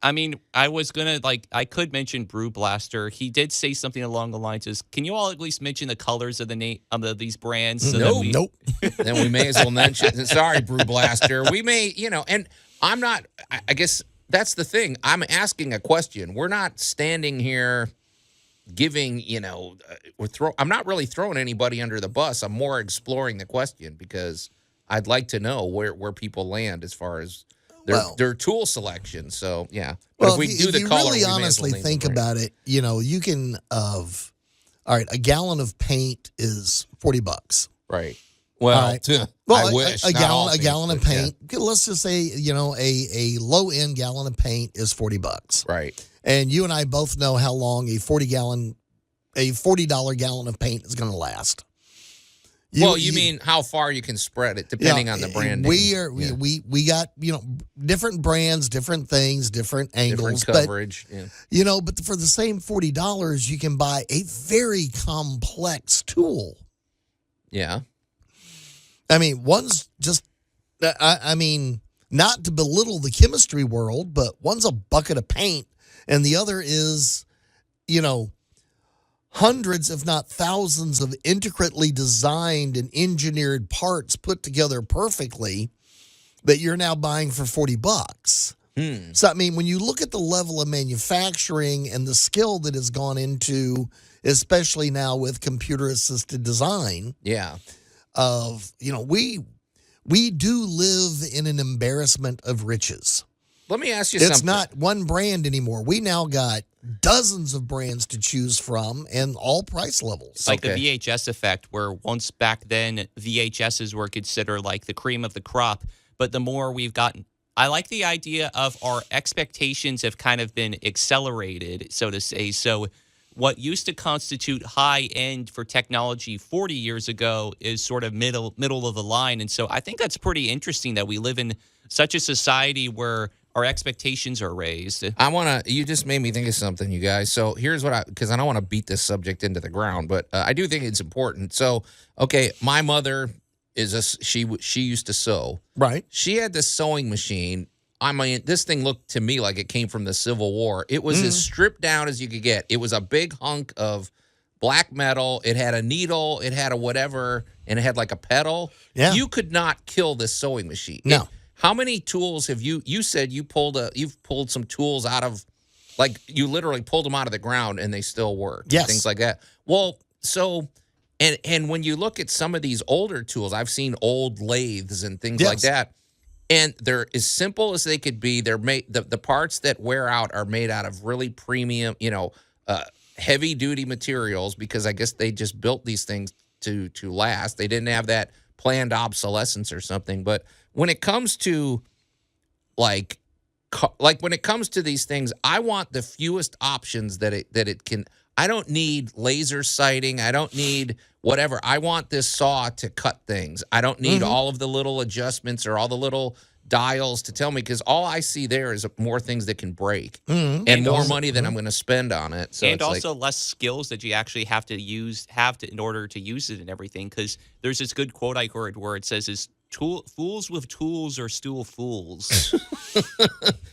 I was going to, I could mention Brew Blaster. He did say something along the lines of, can you all at least mention the colors of the name of these brands? So Nope. Then we may as well mention, sorry, Brew Blaster. We may, and I'm not, I guess... That's the thing. I'm asking a question. We're not standing here giving, I'm not really throwing anybody under the bus. I'm more exploring the question because I'd like to know where people land as far as their tool selection. So, yeah. But Well, if you really honestly think about it, you can, all right, a gallon of paint is $40. Right. Well, I wish. A gallon of paint. Yeah. Let's just say, a low end gallon of paint is $40. Right. And you and I both know how long a $40 gallon of paint is going to last. You mean how far you can spread it depending on the brand. We got, different brands, different things, different angles, different coverage. But for the same $40, you can buy a very complex tool. Yeah. I mean, one's just, not to belittle the chemistry world, but one's a bucket of paint and the other is, hundreds, if not thousands of intricately designed and engineered parts put together perfectly that you're now buying for $40. So, when you look at the level of manufacturing and the skill that has gone into, especially now with computer-assisted design. Yeah. We do live in an embarrassment of riches. Let me ask you something. It's not one brand anymore. We now got dozens of brands to choose from and all price levels. It's like the VHS effect, where once back then VHSs were considered like the cream of the crop, but the more we've gotten, I like the idea of our expectations have kind of been accelerated, so to say. So what used to constitute high end for technology 40 years ago is sort of middle of the line. And so I think that's pretty interesting that we live in such a society where our expectations are raised. You just made me think of something, you guys. So here's because I don't want to beat this subject into the ground, but I do think it's important. So, okay, my mother she used to sew. Right. She had this sewing machine. This thing looked to me like it came from the Civil War. It was as stripped down as you could get. It was a big hunk of black metal. It had a needle. It had a whatever, and it had like a pedal. Yeah. You could not kill this sewing machine. No. How many tools have you said you've pulled some tools out of, like you literally pulled them out of the ground and they still work. Yes. Things like that. Well, so, and when you look at some of these older tools, I've seen old lathes and things like that. And they're as simple as they could be. They're made, the parts that wear out are made out of really premium, heavy duty materials, because I guess they just built these things to last. They didn't have that planned obsolescence or something. But when it comes to like when it comes to these things, I want the fewest options that it can. I don't need laser sighting. I don't need whatever. I want this saw to cut things. I don't need all of the little adjustments or all the little dials to tell me, because all I see there is more things that can break and more money than I'm going to spend on it. So and also less skills that you actually have to in order to use it and everything. Because there's this good quote I heard where it says, fools with tools are still fools.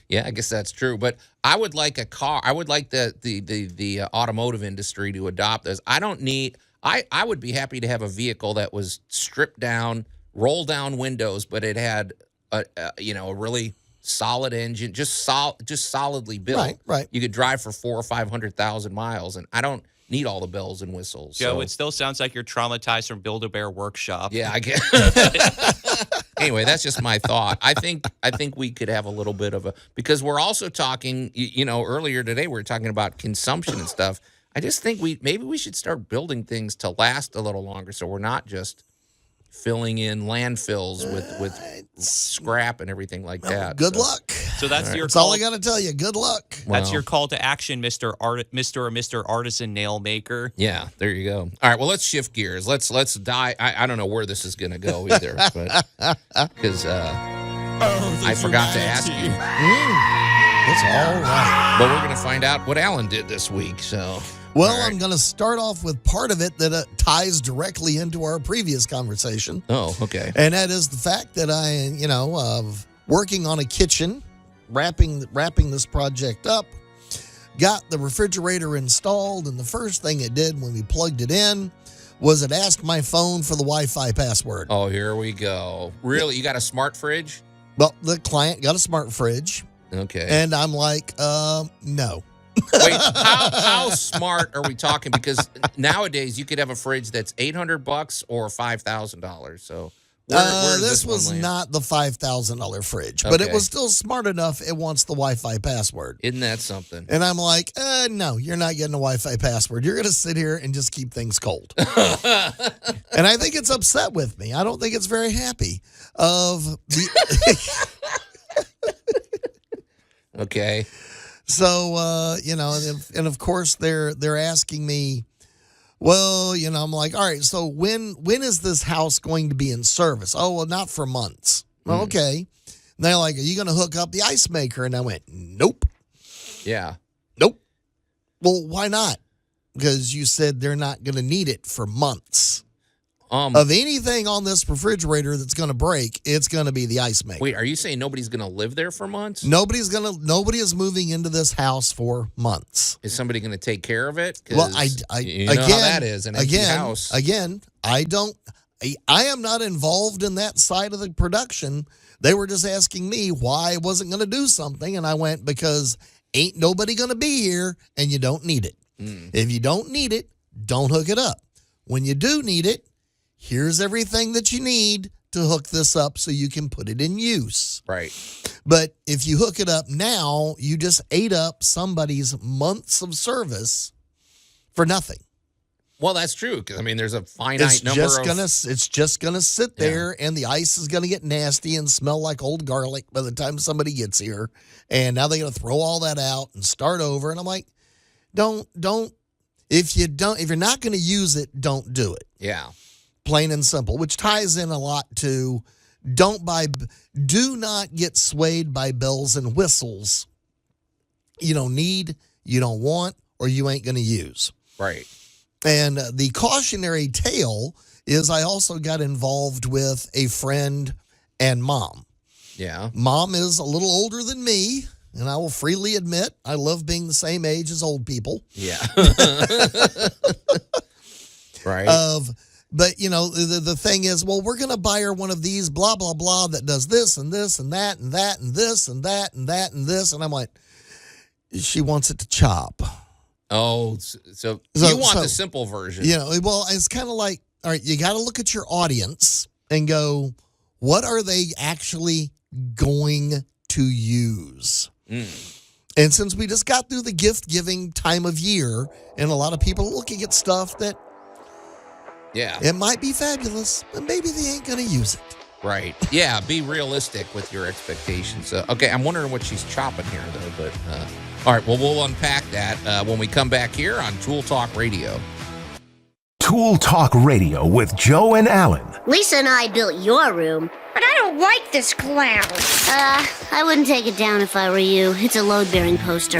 Yeah, I guess that's true. But I would like a car. I would like the automotive industry to adopt this. I don't need. I would be happy to have a vehicle that was stripped down, roll down windows, but it had a really solid engine, just solidly built. Right. You could drive for 400,000 or 500,000 miles, and I don't need all the bells and whistles. Joe, so. it still sounds like you're traumatized from Build-A-Bear Workshop. Yeah, I guess. Anyway, that's just my thought. I think we could have a little bit of because we're also talking. Earlier today we were talking about consumption and stuff. I just think maybe we should start building things to last a little longer, so we're not just filling in landfills with scrap and everything like that. Good luck. So that's That's all I got to tell you. Good luck. That's your call to action, Mr. or Mr. Artisan Nail Maker. Yeah, there you go. All right, well, let's shift gears. Let's die. I don't know where this is going to go either, but because I forgot to ask you. It's all right. But we're going to find out what Allan did this week. So, Well, all right. I'm going to start off with part of it that ties directly into our previous conversation. Oh, okay. And that is the fact that working on a kitchen, wrapping this project up, got the refrigerator installed, and the first thing it did when we plugged it in was it asked my phone for the Wi-Fi password. Oh, here we go. Really? You got a smart fridge? Well, the client got a smart fridge, Okay. and I'm like, no. Wait, how smart are we talking? Because nowadays you could have a fridge that's $800 or $5,000. So where does this one was land? not the $5,000 fridge, but it Okay. was still smart enough. It wants the Wi-Fi password. Isn't that something? And I'm like, no, you're not getting a Wi-Fi password. You're going to sit here and just keep things cold. And I think it's upset with me. I don't think it's very happy of the. Okay. So, and of course they're asking me, well, I'm like, all right, so when is this house going to be in service? Oh, well, not for months. Okay. And they're like, are you going to hook up the ice maker? And I went, nope. Yeah. Nope. Well, why not? Because you said they're not going to need it for months. Of anything on this refrigerator that's going to break, it's going to be the ice maker. Wait, are you saying nobody's going to live there for months? Nobody is moving into this house for months. Is somebody going to take care of it? 'Cause Well, you know how that is, an empty house. I am not involved in that side of the production. They were just asking me why I wasn't going to do something, and I went, because ain't nobody going to be here, and you don't need it. If you don't need it, don't hook it up. When you do need it, here's everything that you need to hook this up so you can put it in use. Right. But if you hook it up now, you just ate up somebody's months of service for nothing. Well, that's true, because, there's a finite number of... It's just gonna sit there, and the ice is going to get nasty and smell like old garlic by the time somebody gets here. And now they're going to throw all that out and start over. And I'm like, if you're not going to use it, don't do it. Yeah. Plain and simple, which ties in a lot to do not get swayed by bells and whistles you don't need, you don't want, or you ain't going to use. Right. And the cautionary tale is I also got involved with a friend and mom. Yeah. Mom is a little older than me, and I will freely admit I love being the same age as old people. Yeah. Right. But, the thing is, well, we're going to buy her one of these, blah, blah, blah, that does this and this and that and that and this and that and that and this. And I'm like, she wants it to chop. Oh, so you want the simple version. Well, it's kind of like, all right, you got to look at your audience and go, what are they actually going to use? And since we just got through the gift-giving time of year, and a lot of people are looking at stuff that it might be fabulous, but maybe they ain't going to use it. Right. Yeah, be realistic with your expectations. Okay, I'm wondering what she's chopping here, though. But all right, well, we'll unpack that when we come back here on Tool Talk Radio. Tool Talk Radio with Joe and Allan. Lisa and I built your room, but I don't like this clown. I wouldn't take it down if I were you. It's a load-bearing poster.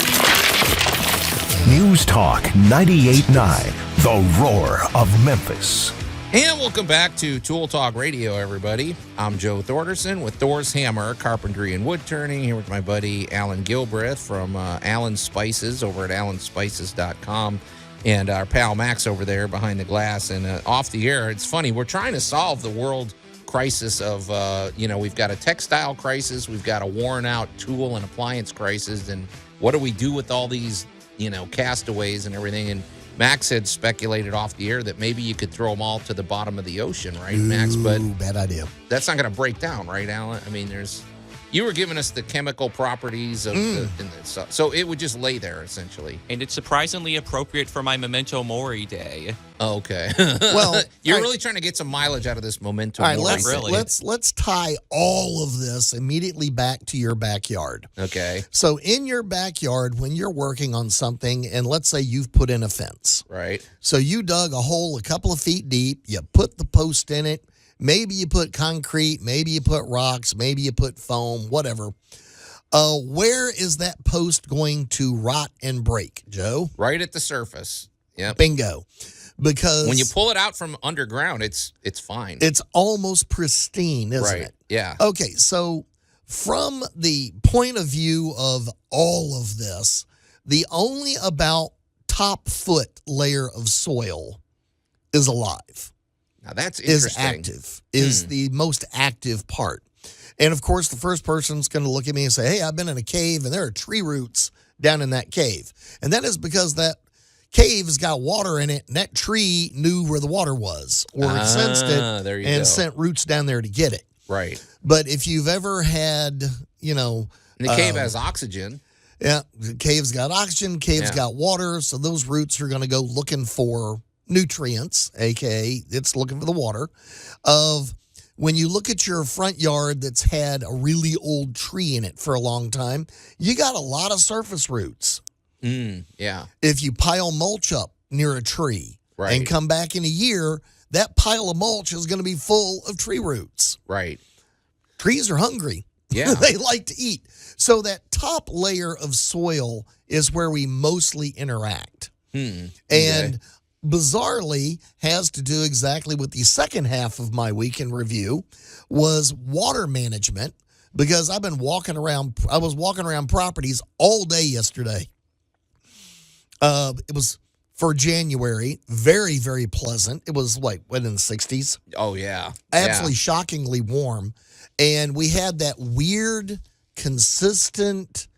News Talk 98.9, the roar of Memphis. And welcome back to Tool Talk Radio, everybody. I'm Joe Thorderson with Thor's Hammer, Carpentry and Wood Turning, here with my buddy Allan Gilbreth from Allan Spices over at allanspices.com, and our pal Max over there behind the glass. And off the air, it's funny, we're trying to solve the world crisis of, we've got a textile crisis, we've got a worn out tool and appliance crisis, and what do we do with all these, castaways and everything? And Max had speculated off the air that maybe you could throw them all to the bottom of the ocean, right, Max? But bad idea. That's not going to break down, right, Allan? I mean, you were giving us the chemical properties of so it would just lay there essentially. And it's surprisingly appropriate for my Memento Mori day. Okay. Well, you're really trying to get some mileage out of this Memento Mori. All right, thing. let's tie all of this immediately back to your backyard. Okay. So in your backyard, when you're working on something, and let's say you've put in a fence. Right. So you dug a hole a couple of feet deep, you put the post in it, maybe you put concrete, maybe you put rocks, maybe you put foam, whatever. Where is that post going to rot and break, Joe? Right at the surface. Yep. Bingo. Because when you pull it out from underground, it's fine. It's almost pristine, isn't it? Yeah. Okay, so from the point of view of all of this, the only about top foot layer of soil is alive. Now that's interesting. Is the most active part. And of course, the first person's going to look at me and say, hey, I've been in a cave and there are tree roots down in that cave. And that is because that cave has got water in it and that tree knew where the water was or it sensed it and sent roots down there to get it. Right. But if you've ever had, the cave has oxygen. Yeah, the cave's got oxygen, cave's got water, so those roots are going to go looking for nutrients, aka it's looking for the water. Of when you look at your front yard that's had a really old tree in it for a long time, you got a lot of surface roots. Yeah. If you pile mulch up near a tree and come back in a year, that pile of mulch is going to be full of tree roots. Right. Trees are hungry. Yeah. They like to eat. So that top layer of soil is where we mostly interact. And bizarrely has to do exactly with the second half of my week in review was water management, because I was walking around properties all day yesterday. It was for January, very, very pleasant. It was in the 60s. Oh, yeah. Absolutely shockingly warm. And we had that weird, consistent,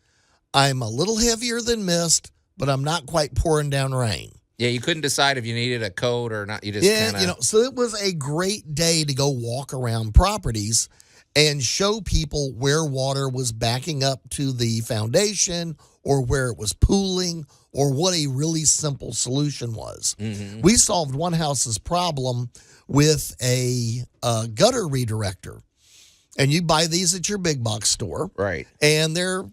I'm a little heavier than mist, but I'm not quite pouring down rain. Yeah, you couldn't decide if you needed a coat or not. You just so it was a great day to go walk around properties and show people where water was backing up to the foundation or where it was pooling or what a really simple solution was. We solved one house's problem with a gutter redirector. And you buy these at your big box store. Right. And they're,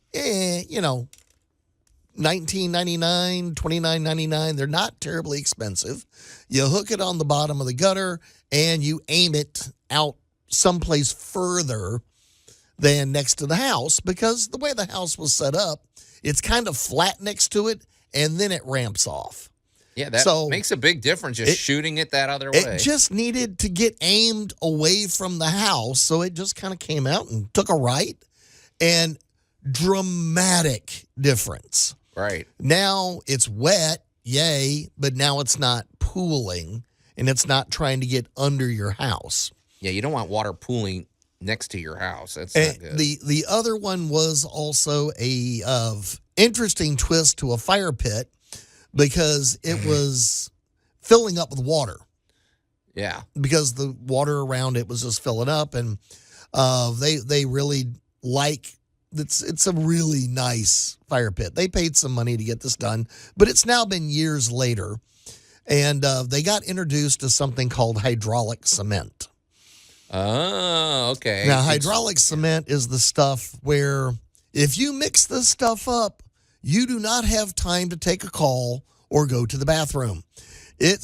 $19.99, $29.99. They're not terribly expensive. You hook it on the bottom of the gutter and you aim it out someplace further than next to the house, because the way the house was set up, it's kind of flat next to it and then it ramps off. Yeah, that makes a big difference, just shooting it that other way. It just needed to get aimed away from the house, so it just kind of came out and took a right, and dramatic difference. Right. Now it's wet, yay, but now it's not pooling, and it's not trying to get under your house. Yeah, you don't want water pooling next to your house. That's not good. The other one was also a interesting twist to a fire pit, because it was filling up with water. Yeah. Because the water around it was just filling up, and they really like it's a really nice fire pit. They paid some money to get this done, but it's now been years later, and they got introduced to something called hydraulic cement. Oh, okay. Now, hydraulic cement is the stuff where if you mix this stuff up, you do not have time to take a call or go to the bathroom. It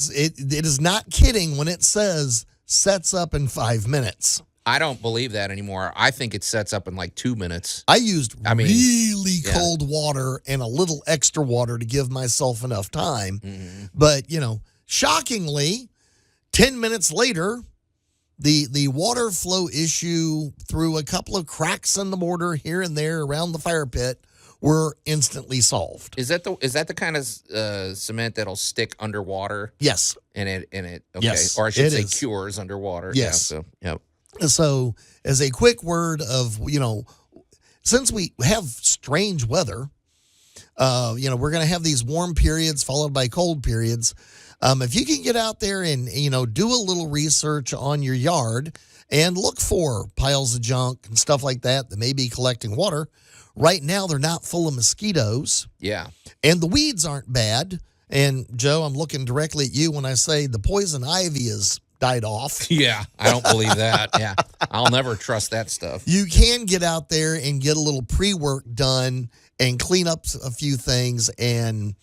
is not kidding when it says sets up in 5 minutes. I don't believe that anymore. I think it sets up in 2 minutes. I used really cold water and a little extra water to give myself enough time. But, shockingly, 10 minutes later, the water flow issue through a couple of cracks in the mortar here and there around the fire pit were instantly solved. Is that the kind of cement that'll stick underwater? Yes. And it okay. Yes, Or I should it say is. cures underwater. Yes. Yeah, so, yep. So, as a quick word of, since we have strange weather, we're going to have these warm periods followed by cold periods. If you can get out there and, do a little research on your yard and look for piles of junk and stuff like that may be collecting water. Right now, they're not full of mosquitoes. Yeah. And the weeds aren't bad. And, Joe, I'm looking directly at you when I say the poison ivy has died off. Yeah, I don't believe that. Yeah, I'll never trust that stuff. You can get out there and get a little pre-work done and clean up a few things. And,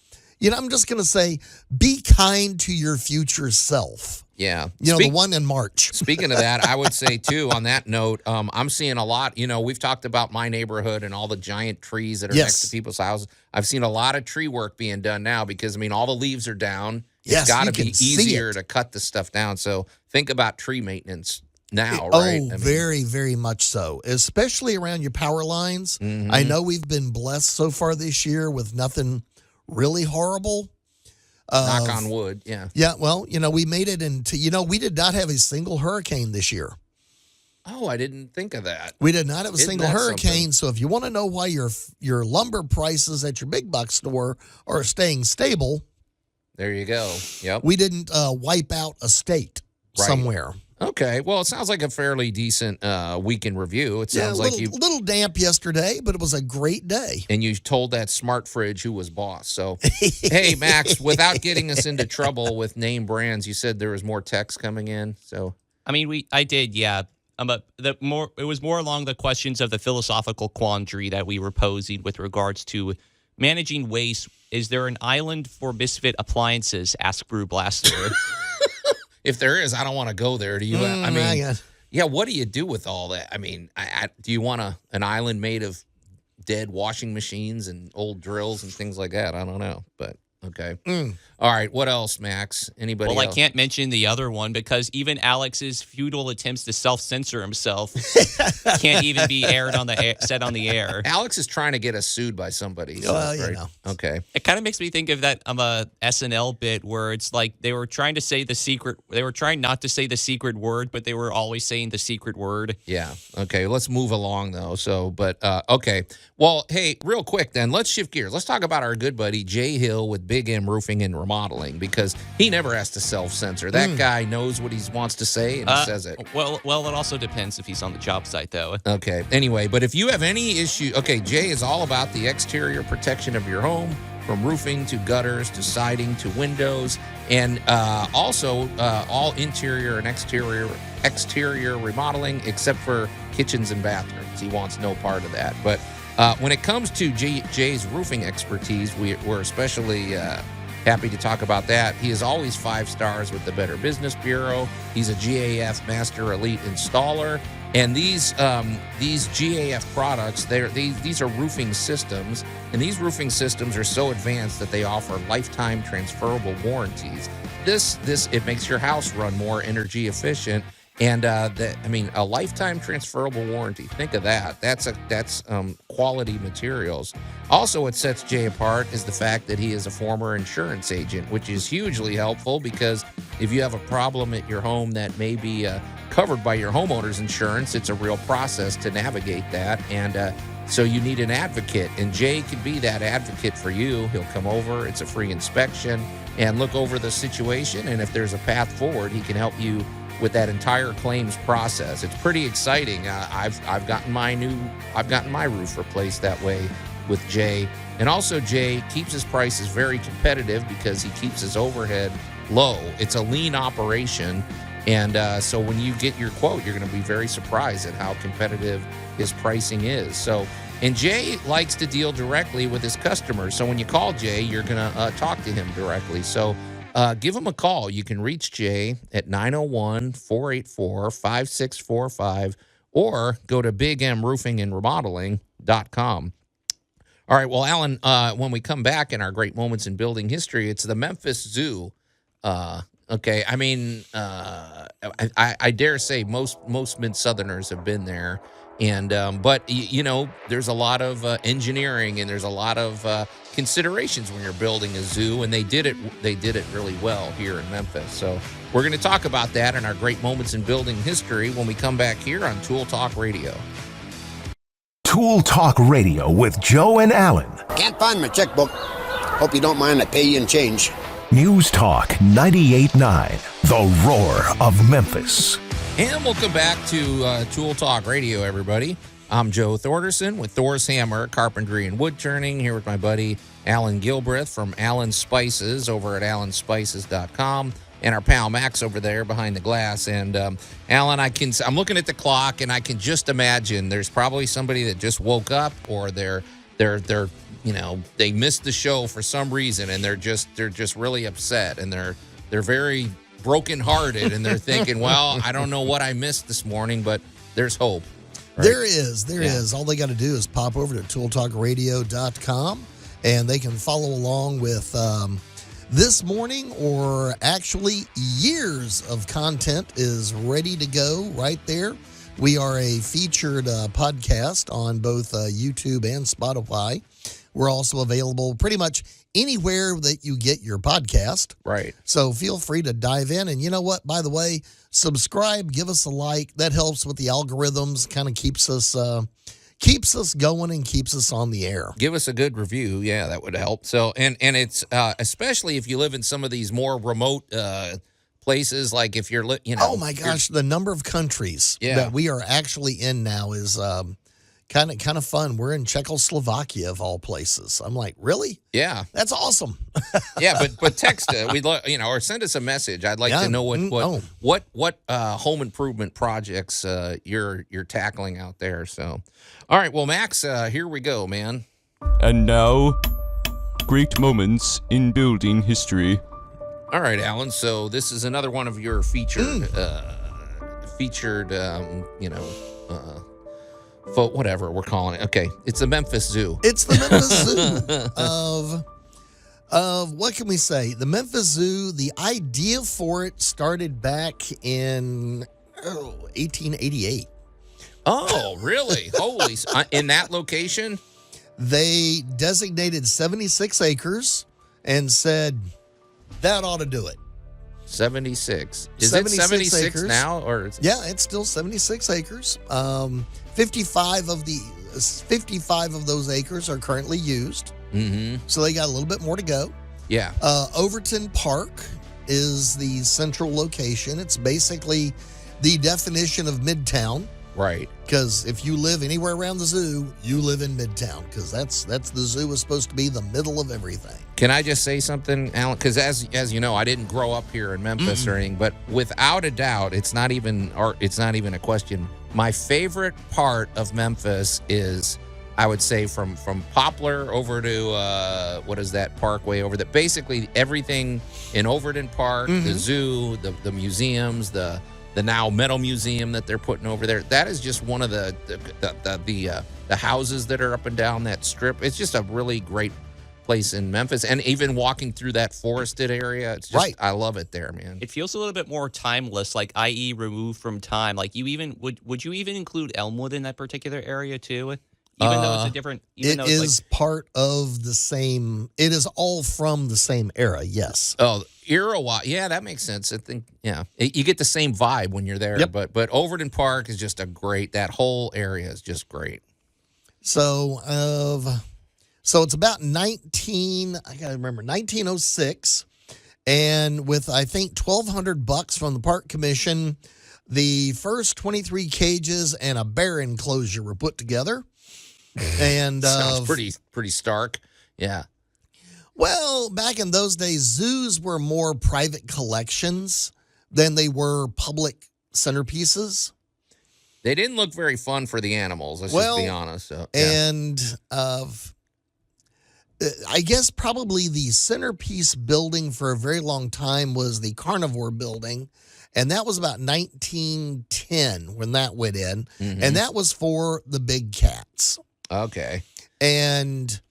I'm just going to say, be kind to your future self. Yeah. The one in March. Speaking of that, I would say, too, on that note, I'm seeing a lot. We've talked about my neighborhood and all the giant trees that are next to people's houses. I've seen a lot of tree work being done now because, all the leaves are down. It's got to be easier to cut the stuff down. So think about tree maintenance now, right? Very, very much so, especially around your power lines. Mm-hmm. I know we've been blessed so far this year with nothing really horrible. Knock on wood, yeah. Yeah, well, we made it into, we did not have a single hurricane this year. Oh, I didn't think of that. We did not have a single hurricane. Something? So if you want to know why your lumber prices at your big box store are staying stable, there you go. Yep. We didn't wipe out a state somewhere. Okay. Well, it sounds like a fairly decent week in review. It sounds like you... a little damp yesterday, but it was a great day. And you told that smart fridge who was boss. So, hey, Max, without getting us into trouble with name brands, you said there was more text coming in. So, I did, yeah. It was more along the questions of the philosophical quandary that we were posing with regards to managing waste. Is there an island for misfit appliances? Asked Brew Blaster. If there is, I don't want to go there. Do you? Yeah. What do you do with all that? Do you want an island made of dead washing machines and old drills and things like that? I don't know, but okay. All right. What else, Max? Anybody? Well, else? I can't mention the other one because even Alex's futile attempts to self-censor himself can't even be said on the air. Alex is trying to get us sued by somebody. So, right? Okay. It kind of makes me think of that a SNL bit where it's like they were trying to say the secret. They were trying not to say the secret word, but they were always saying the secret word. Yeah. Okay. Let's move along though. So, but okay. Well, hey, real quick then, let's shift gears. Let's talk about our good buddy Jay Hill with Big M Roofing and Remodeling because he never has to self-censor. That guy knows what he wants to say and he says it. Well, it also depends if he's on the job site, though. Okay. Anyway, but if you have any issue, okay, Jay is all about the exterior protection of your home, from roofing to gutters to siding to windows, and also all interior and exterior remodeling except for kitchens and bathrooms. He wants no part of that. But when it comes to Jay's roofing expertise, we're especially happy to talk about that. He is always 5 stars with the Better Business Bureau. He's a GAF Master Elite Installer. And these GAF products, these are roofing systems. And these roofing systems are so advanced that they offer lifetime transferable warranties. It makes your house run more energy efficient. And a lifetime transferable warranty. Think of that. That's quality materials. Also, what sets Jay apart is the fact that he is a former insurance agent, which is hugely helpful because if you have a problem at your home that may be covered by your homeowner's insurance, it's a real process to navigate that. And so you need an advocate, and Jay can be that advocate for you. He'll come over. It's a free inspection and look over the situation. And if there's a path forward, he can help you with that entire claims process. It's pretty exciting. I've gotten my roof replaced that way with Jay. And also Jay keeps his prices very competitive because he keeps his overhead low. It's a lean operation. And so when you get your quote, you're going to be very surprised at how competitive his pricing is. And Jay likes to deal directly with his customers. So when you call Jay, you're going to talk to him directly. So give him a call. You can reach Jay at 901-484-5645 or go to bigmroofingandremodeling.com. All right. Well, Allan, when we come back in our great moments in building history, it's the Memphis Zoo. Okay. I dare say most Mid-Southerners have been there. And but there's a lot of engineering and there's a lot of considerations when you're building a zoo, and they did it really well here in Memphis. So we're going to talk about that and our great moments in building history when we come back here on Tool Talk Radio. Tool Talk Radio with Joe and Allan. Can't find my checkbook. Hope you don't mind I pay you in change. News Talk 98.9, the roar of Memphis. And welcome back to Tool Talk Radio, everybody. I'm Joe Thorderson with Thor's Hammer, Carpentry and Wood Turning, here with my buddy Allan Gilbreth from Allan Spices over at allanspices.com, and our pal Max over there behind the glass. And Allan, I'm looking at the clock, and I can just imagine there's probably somebody that just woke up, or they're they missed the show for some reason, and they're just really upset, and they're very brokenhearted, and they're thinking, well, I don't know what I missed this morning, but there's hope. Right? There is. All they got to do is pop over to tooltalkradio.com, and they can follow along with this morning, or actually years of content is ready to go right there. We are a featured podcast on both YouTube and Spotify. We're also available pretty much anywhere that you get your podcast. Right. So feel free to dive in. And you know what? By the way, subscribe, give us a like. That helps with the algorithms, kind of keeps us going and keeps us on the air. Give us a good review. Yeah, that would help. So, and it's especially if you live in some of these more remote places, like if you're, Oh my gosh, the number of countries that we are actually in now is kind of fun. We're in Czechoslovakia of all places. I'm like, really? Yeah, that's awesome. Yeah, but text or send us a message. I'd like to know what home improvement projects you're tackling out there. So, all right, well, Max, here we go, man. And now, great moments in building history. All right, Allan. So this is another one of your featured whatever we're calling it. Okay, it's the Memphis Zoo. It's the Memphis Zoo of what can we say? The Memphis Zoo. The idea for it started back in 1888. Oh, really? Holy! In that location, they designated 76 acres and said that ought to do it. 76. Is it 76 acres now, or? Yeah, it's still 76 acres. 55 of those acres are currently used. Mm-hmm. So they got a little bit more to go. Yeah. Overton Park is the central location. It's basically the definition of Midtown. Right. Because if you live anywhere around the zoo, you live in Midtown, because that's the zoo is supposed to be the middle of everything. Can I just say something, Allan? Because as you know, I didn't grow up here in Memphis or anything, but without a doubt, it's not even a question. My favorite part of Memphis is, I would say, from Poplar over to what is that parkway over there? Basically everything in Overton Park, the zoo, the museums, the now metal museum that they're putting over there. That is just one of the houses that are up and down that strip. It's just a really great place in Memphis, and even walking through that forested area, it's just right. I love it there, man. It feels a little bit more timeless, like i.e. removed from time. Like you even would you even include Elmwood in that particular area too? Even though it's a different, it is part of the same. It is all from the same era. Yes. Oh, era. Yeah, that makes sense. I think. Yeah, you get the same vibe when you're there. Yep. But Overton Park is just that whole area is just great. So it's about 1906, and with I think $1,200 from the park commission, the first 23 cages and a bear enclosure were put together. And sounds pretty stark. Yeah. Well, back in those days, zoos were more private collections than they were public centerpieces. They didn't look very fun for the animals. Let's just be honest. So, yeah. And I guess probably the centerpiece building for a very long time was the Carnivore building. And that was about 1910 when that went in. Mm-hmm. And that was for the big cats. Okay. And,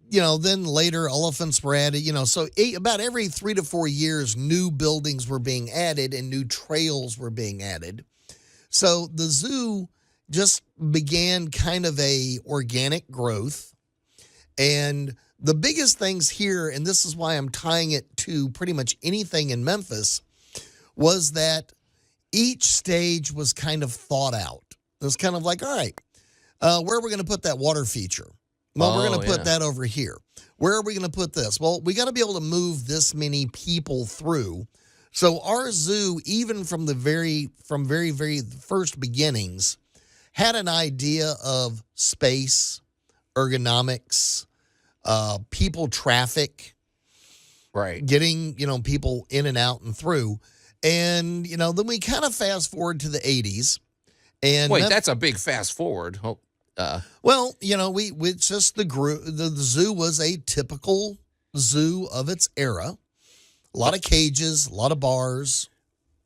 then later elephants were added, so about every 3 to 4 years, new buildings were being added and new trails were being added. So the zoo just began kind of a organic growth. And the biggest things here, and this is why I'm tying it to pretty much anything in Memphis, was that each stage was kind of thought out. It was kind of like, all right, where are we going to put that water feature? Well, we're going to put that over here. Where are we going to put this? Well, we got to be able to move this many people through. So our zoo, even from very first beginnings, had an idea of space, ergonomics, people traffic, right? Getting, people in and out and through. And, then we kind of fast forward to the 80s. And wait, that's a big fast forward. Well, it's just the zoo was a typical zoo of its era. A lot of cages, a lot of bars.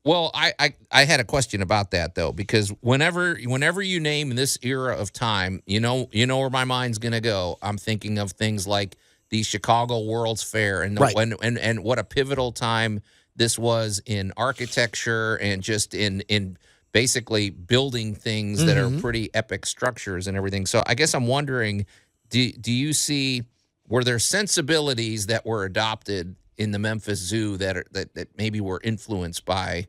Well, I had a question about that though, because whenever you name this era of time, you know where my mind's gonna go. I'm thinking of things like the Chicago World's Fair and and what a pivotal time this was in architecture and just in basically building things that are pretty epic structures and everything. So I guess I'm wondering, do you see, were there sensibilities that were adopted in the Memphis Zoo that maybe were influenced by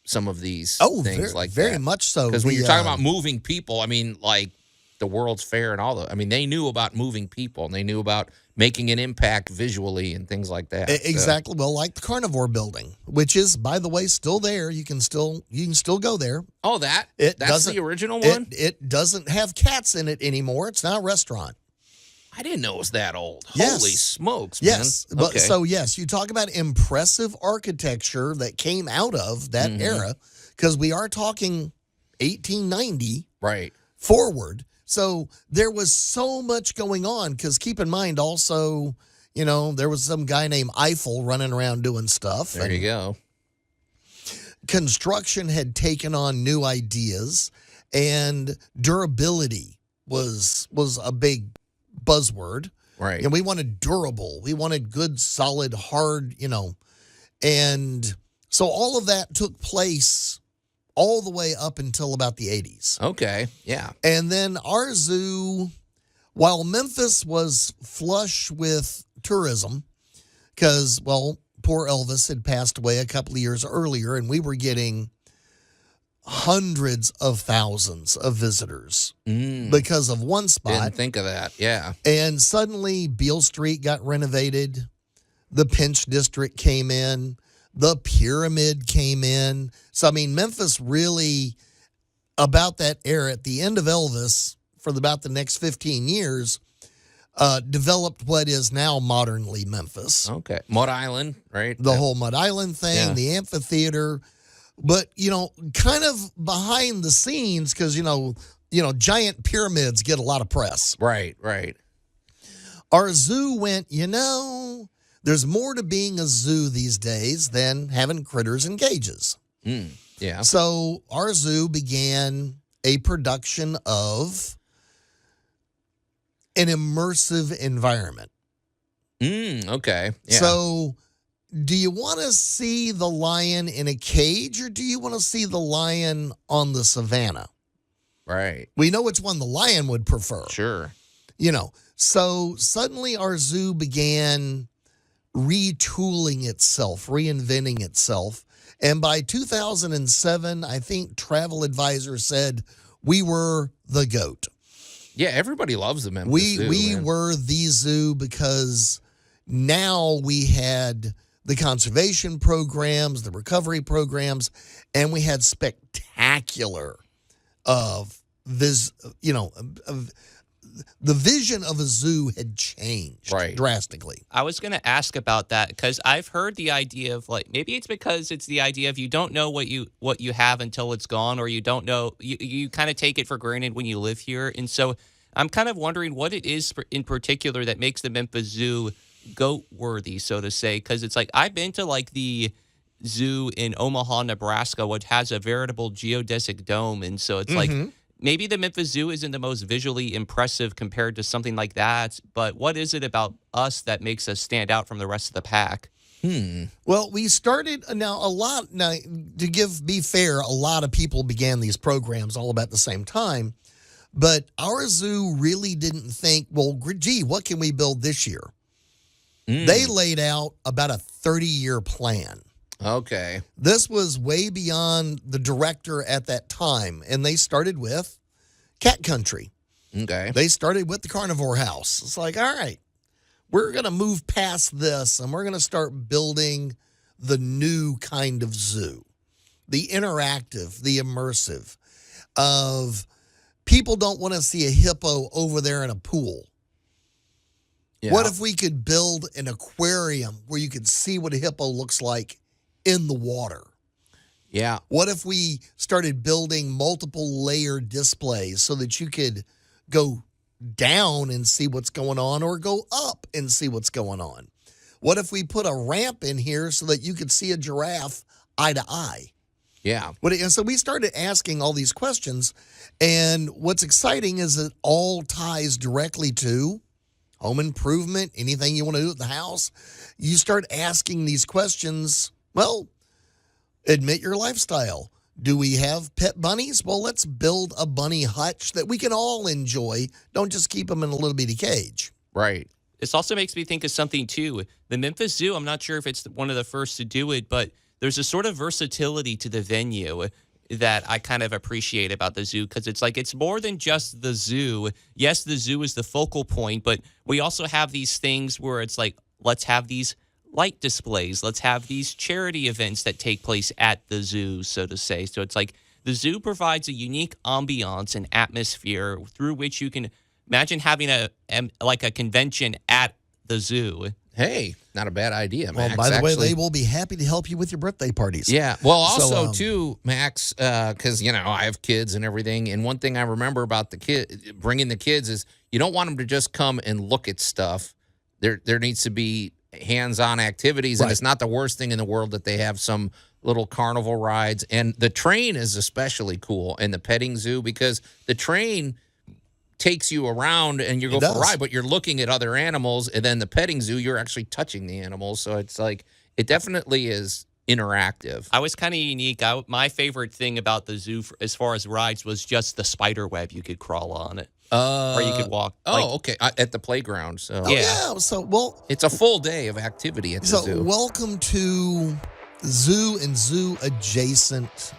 some of these things very much so. Because when you're talking about moving people, I mean, like the World's Fair and they knew about moving people and they knew about making an impact visually and things like that. Exactly. Well, like the Carnivore Building, which is, by the way, still there. You can still go there. Oh, that's the original one? It doesn't have cats in it anymore. It's now a restaurant. I didn't know it was that old. Yes. Holy smokes, man. Yes. But so yes, you talk about impressive architecture that came out of that era, because we are talking 1890 forward. So there was so much going on, because keep in mind also, there was some guy named Eiffel running around doing stuff. There you go. Construction had taken on new ideas, and durability was a big buzzword. Right. And we wanted durable. We wanted good, solid, hard, And so all of that took place all the way up until about the 80s. Okay, yeah. And then our zoo, while Memphis was flush with tourism, because, well, poor Elvis had passed away a couple of years earlier, and we were getting hundreds of thousands of visitors because of one spot. Didn't think of that, yeah. And suddenly Beale Street got renovated. The Pinch District came in. The Pyramid came in. So, I mean, Memphis really, about that era, at the end of Elvis, for about the next 15 years, developed what is now modernly Memphis. Okay. Mud Island, right? The whole Mud Island thing, the amphitheater. But, kind of behind the scenes, because, giant pyramids get a lot of press. Right. Our zoo went, there's more to being a zoo these days than having critters in cages. Yeah. So our zoo began a production of an immersive environment. Okay. Yeah. So do you want to see the lion in a cage, or do you want to see the lion on the savannah? Right. We know which one the lion would prefer. Sure. So suddenly our zoo began retooling itself, reinventing itself. And by 2007, I think Travel Advisor said we were the GOAT. Yeah, everybody loves the Memphis Zoo. We were the zoo, because now we had the conservation programs, the recovery programs, and we had spectacular the vision of a zoo had changed drastically. I was going to ask about that, because I've heard the idea of, like, maybe it's because it's the idea of you don't know what you have until it's gone, or you don't know, you kind of take it for granted when you live here. And so I'm kind of wondering what it is in particular that makes the Memphis Zoo GOAT worthy, so to say, because it's like I've been to like the zoo in Omaha, Nebraska, which has a veritable geodesic dome. And so it's like, maybe the Memphis Zoo isn't the most visually impressive compared to something like that, but what is it about us that makes us stand out from the rest of the pack? Well, we started now be fair, a lot of people began these programs all about the same time, but our zoo really didn't think, well, gee, what can we build this year? They laid out about a 30-year plan. Okay. This was way beyond the director at that time, and they started with Cat Country. Okay. They started with the Carnivore House. It's like, all right, we're going to move past this, and we're going to start building the new kind of zoo, the interactive, the immersive, of people don't want to see a hippo over there in a pool. Yeah. What if we could build an aquarium where you could see what a hippo looks like in the water? Yeah. What if we started building multiple layer displays so that you could go down and see what's going on or go up and see what's going on? What if we put a ramp in here so that you could see a giraffe eye to eye? Yeah. And so we started asking all these questions, and what's exciting is it all ties directly to home improvement, anything you want to do at the house. You start asking these questions. Well, admit your lifestyle. Do we have pet bunnies? Well, let's build a bunny hutch that we can all enjoy. Don't just keep them in a little bitty cage. Right. This also makes me think of something, too. The Memphis Zoo, I'm not sure if it's one of the first to do it, but there's a sort of versatility to the venue that I kind of appreciate about the zoo, because it's like it's more than just the zoo. Yes, the zoo is the focal point, but we also have these things where it's like, let's have these light displays. Let's have these charity events that take place at the zoo, so to say. So it's like the zoo provides a unique ambiance and atmosphere through which you can imagine having a convention at the zoo. Hey, not a bad idea, Max. Well, by the way, they will be happy to help you with your birthday parties. Yeah. Well, also, too, Max, because, I have kids and everything. And one thing I remember about bringing the kids is you don't want them to just come and look at stuff. There needs to be hands-on activities. Right. And it's not the worst thing in the world that they have some little carnival rides. And the train is especially cool in the petting zoo, because the train takes you around and you go for a ride, but you're looking at other animals. And then the petting zoo, you're actually touching the animals. So it's like, it definitely is interactive. I was kind of unique. My favorite thing about the zoo, as far as rides, was just the spider web you could crawl on it. Or you could walk. Okay. At the playground. So Yeah. So, it's a full day of activity at the zoo. Welcome to zoo and zoo adjacent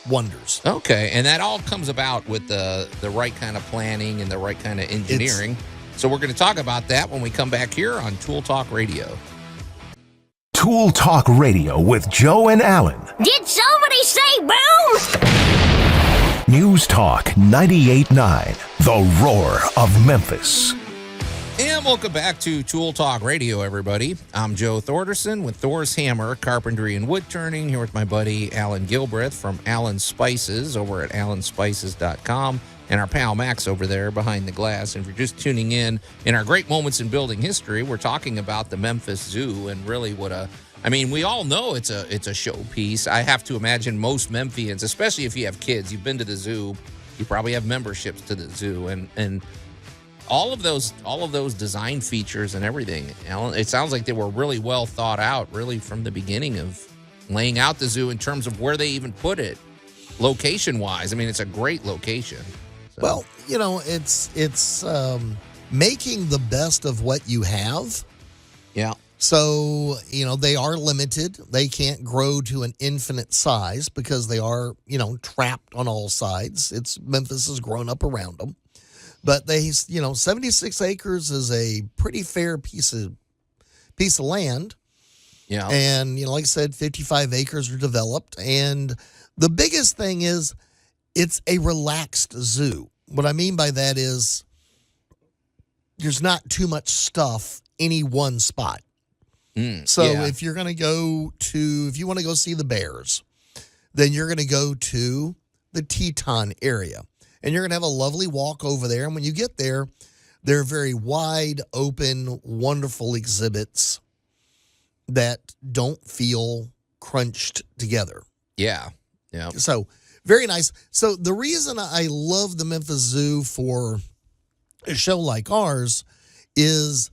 wonders. Okay, and that all comes about with the right kind of planning and the right kind of engineering. So we're going to talk about that when we come back here on Tool Talk Radio. Tool Talk Radio with Joe and Allan. Did somebody say boom? News Talk 98.9, the roar of Memphis. And welcome back to Tool Talk Radio, everybody. I'm Joe Thorderson with Thor's Hammer, Carpentry and Wood Turning, here with my buddy Allan Gilbreth from Allan Spices over at allanspices.com, and our pal Max over there behind the glass. And if you're just tuning in our Great Moments in Building History, we're talking about the Memphis Zoo and really we all know it's a showpiece. I have to imagine most Memphians, especially if you have kids, you've been to the zoo, you probably have memberships to the zoo, and all of those design features and everything, Allan, it sounds like they were really well thought out, really from the beginning of laying out the zoo in terms of where they even put it, location-wise. I mean, it's a great location. So. Well, it's making the best of what you have. Yeah. So, they are limited. They can't grow to an infinite size because they are, trapped on all sides. Memphis has grown up around them. But 76 acres is a pretty fair piece of land. Yeah. And, like I said, 55 acres are developed. And the biggest thing is it's a relaxed zoo. What I mean by that is there's not too much stuff any one spot. If you're going to if you want to go see the bears, then you're going to go to the Teton area. And you're going to have a lovely walk over there. And when you get there, they're very wide open, wonderful exhibits that don't feel crunched together. Yeah. Yeah. So very nice. So the reason I love the Memphis Zoo for a show like ours is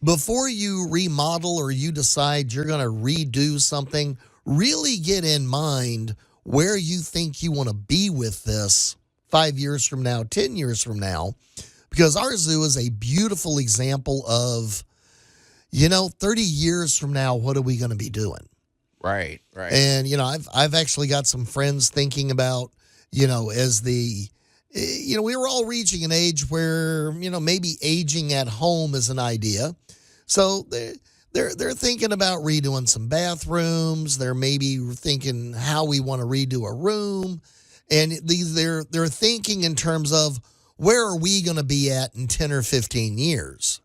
before you remodel or you decide you're going to redo something, really get in mind where you think you want to be with this 5 years from now, 10 years from now, because our zoo is a beautiful example of, 30 years from now, what are we going to be doing? Right. And, I've actually got some friends thinking about, as we were all reaching an age where, maybe aging at home is an idea. So they're thinking about redoing some bathrooms. They're maybe thinking how we want to redo a room. And they're thinking in terms of where are we going to be at in 10 or 15 years?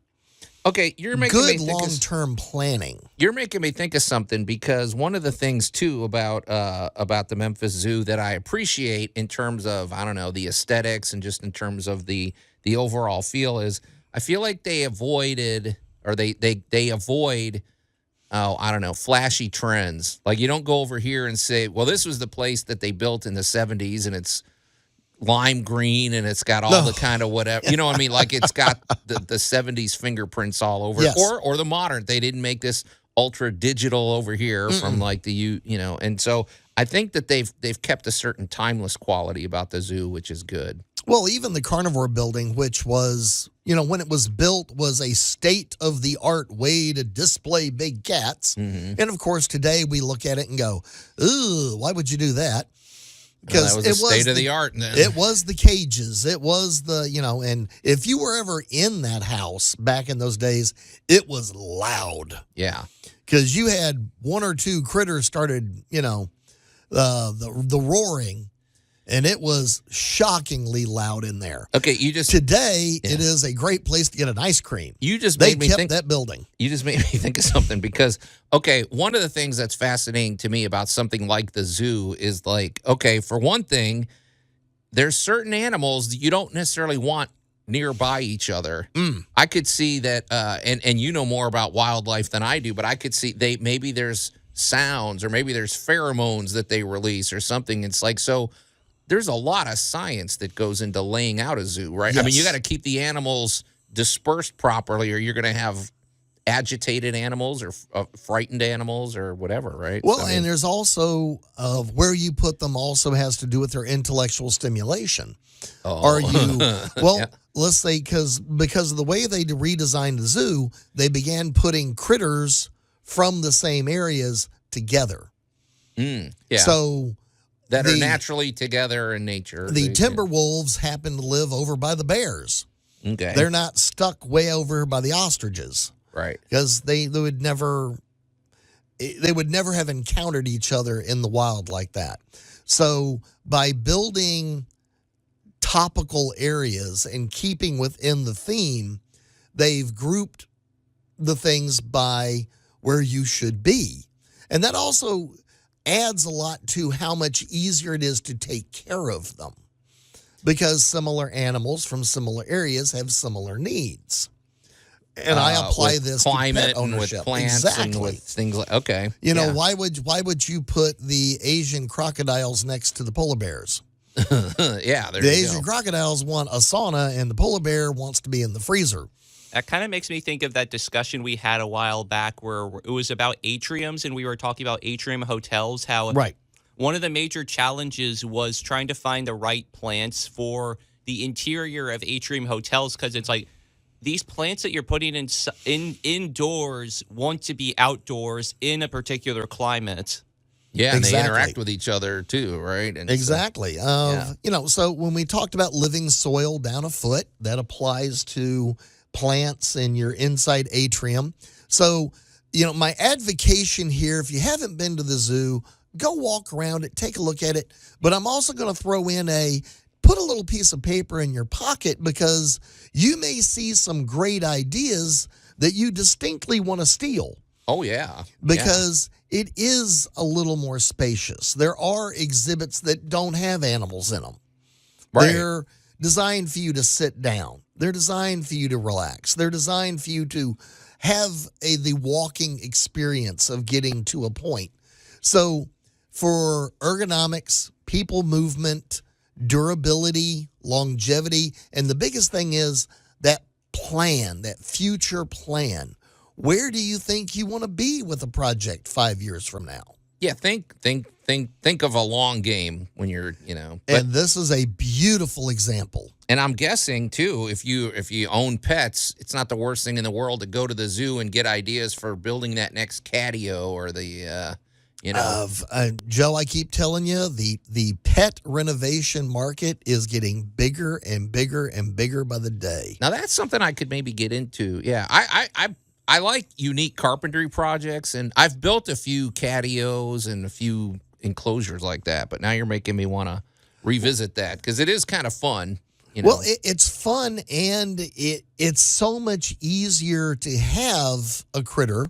Okay, you're making good me think long-term planning. You're making me think of something, because one of the things too about the Memphis Zoo that I appreciate in terms of, I don't know, the aesthetics and just in terms of the overall feel is, I feel like they avoided, or they avoid, I don't know, flashy trends. Like, you don't go over here and say, well, this was the place that they built in the 70s and it's lime green and it's got all the kind of whatever, you know what I mean? Like, it's got the 70s fingerprints all over it. Or the modern. They didn't make this ultra digital over here from like the, and so I think that they've kept a certain timeless quality about the zoo, which is good. Well, even the carnivore building, which was, when it was built, was a state-of-the-art way to display big cats. And, of course, today we look at it and go, ooh, why would you do that? Because it was state-of-the-art. It was the cages. It was the, and if you were ever in that house back in those days, it was loud. Yeah. Because you had one or two critters started, the roaring. And it was shockingly loud in there. Okay, today it is a great place to get an ice cream. They kept that building. You just made me think of something, because one of the things that's fascinating to me about something like the zoo is, like, okay, for one thing, there's certain animals that you don't necessarily want nearby each other. I could see that, and you know more about wildlife than I do, but I could see maybe there's sounds or maybe there's pheromones that they release or something. It's like, so there's a lot of science that goes into laying out a zoo, right? Yes. I mean, you got to keep the animals dispersed properly, or you're going to have agitated animals or frightened animals or whatever, right? Well, and there's also where you put them also has to do with their intellectual stimulation. Are you let's say because of the way they redesigned the zoo, they began putting critters from the same areas together. Yeah. So that are naturally together in nature. The timber wolves happen to live over by the bears. Okay. They're not stuck way over by the ostriches. Right. Because they would never have encountered each other in the wild like that. So by building topical areas and keeping within the theme, they've grouped the things by where you should be. And that also adds a lot to how much easier it is to take care of them, because similar animals from similar areas have similar needs. And I apply this climate to pet ownership. and with plants and with things like, okay. Why would you put the Asian crocodiles next to the polar bears? Yeah, the Asian crocodiles want a sauna and the polar bear wants to be in the freezer. That kind of makes me think of that discussion we had a while back where it was about atriums, and we were talking about atrium hotels, how one of the major challenges was trying to find the right plants for the interior of atrium hotels, because it's like these plants that you're putting in indoors want to be outdoors in a particular climate. Yeah, and they interact with each other too, right? And exactly. So when we talked about living soil down a foot, that applies to plants in your inside atrium. So, my advocation here, if you haven't been to the zoo, go walk around it, take a look at it. But I'm also going to throw in put a little piece of paper in your pocket, because you may see some great ideas that you distinctly want to steal. Oh, yeah. Because it is a little more spacious. There are exhibits that don't have animals in them. Right. They're designed for you to sit down. They're designed for you to relax. They're designed for you to have the walking experience of getting to a point. So for ergonomics, people movement, durability, longevity, and the biggest thing is that plan, that future plan. where do you think you want to be with a project 5 years from now? Yeah, think of a long game when you're, but, And this is a beautiful example. and I'm guessing too, if you own pets, it's not the worst thing in the world to go to the zoo and get ideas for building that next catio or the Joe, I keep telling you, the pet renovation market is getting bigger and bigger and bigger by the day. Now that's something I could maybe get into. Yeah, I like unique carpentry projects, and I've built a few catios and a few enclosures like that. But now you're making me want to revisit that because it is kind of fun. Well, it's fun, and it's so much easier to have a critter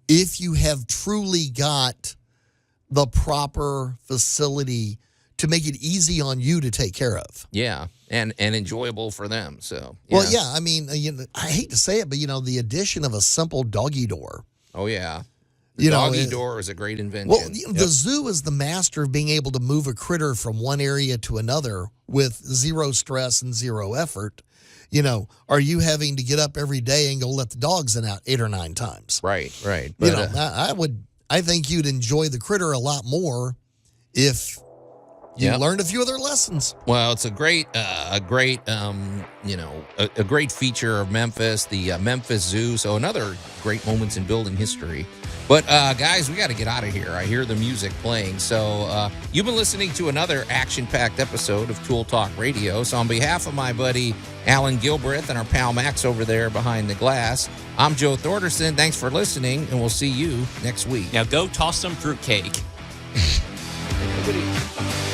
if you have truly got the proper facility to make it easy on you to take care of. Yeah, and enjoyable for them. So, Well, yeah, I mean, I hate to say it, but, the addition of a simple doggy door. Oh, yeah. The doggy door is a great invention. Well, the zoo is the master of being able to move a critter from one area to another with zero stress and zero effort. Are you having to get up every day and go let the dogs in out 8 or 9 times? Right. But, I think you'd enjoy the critter a lot more if you learned a few other lessons. Well, it's a great feature of Memphis, the Memphis Zoo. So another great moments in building history. But guys, we got to get out of here. I hear the music playing. So you've been listening to another action-packed episode of Tool Talk Radio. So on behalf of my buddy Allan Gilbreth and our pal Max over there behind the glass, I'm Joe Thorderson. Thanks for listening, and we'll see you next week. Now go toss some fruitcake. Nobody.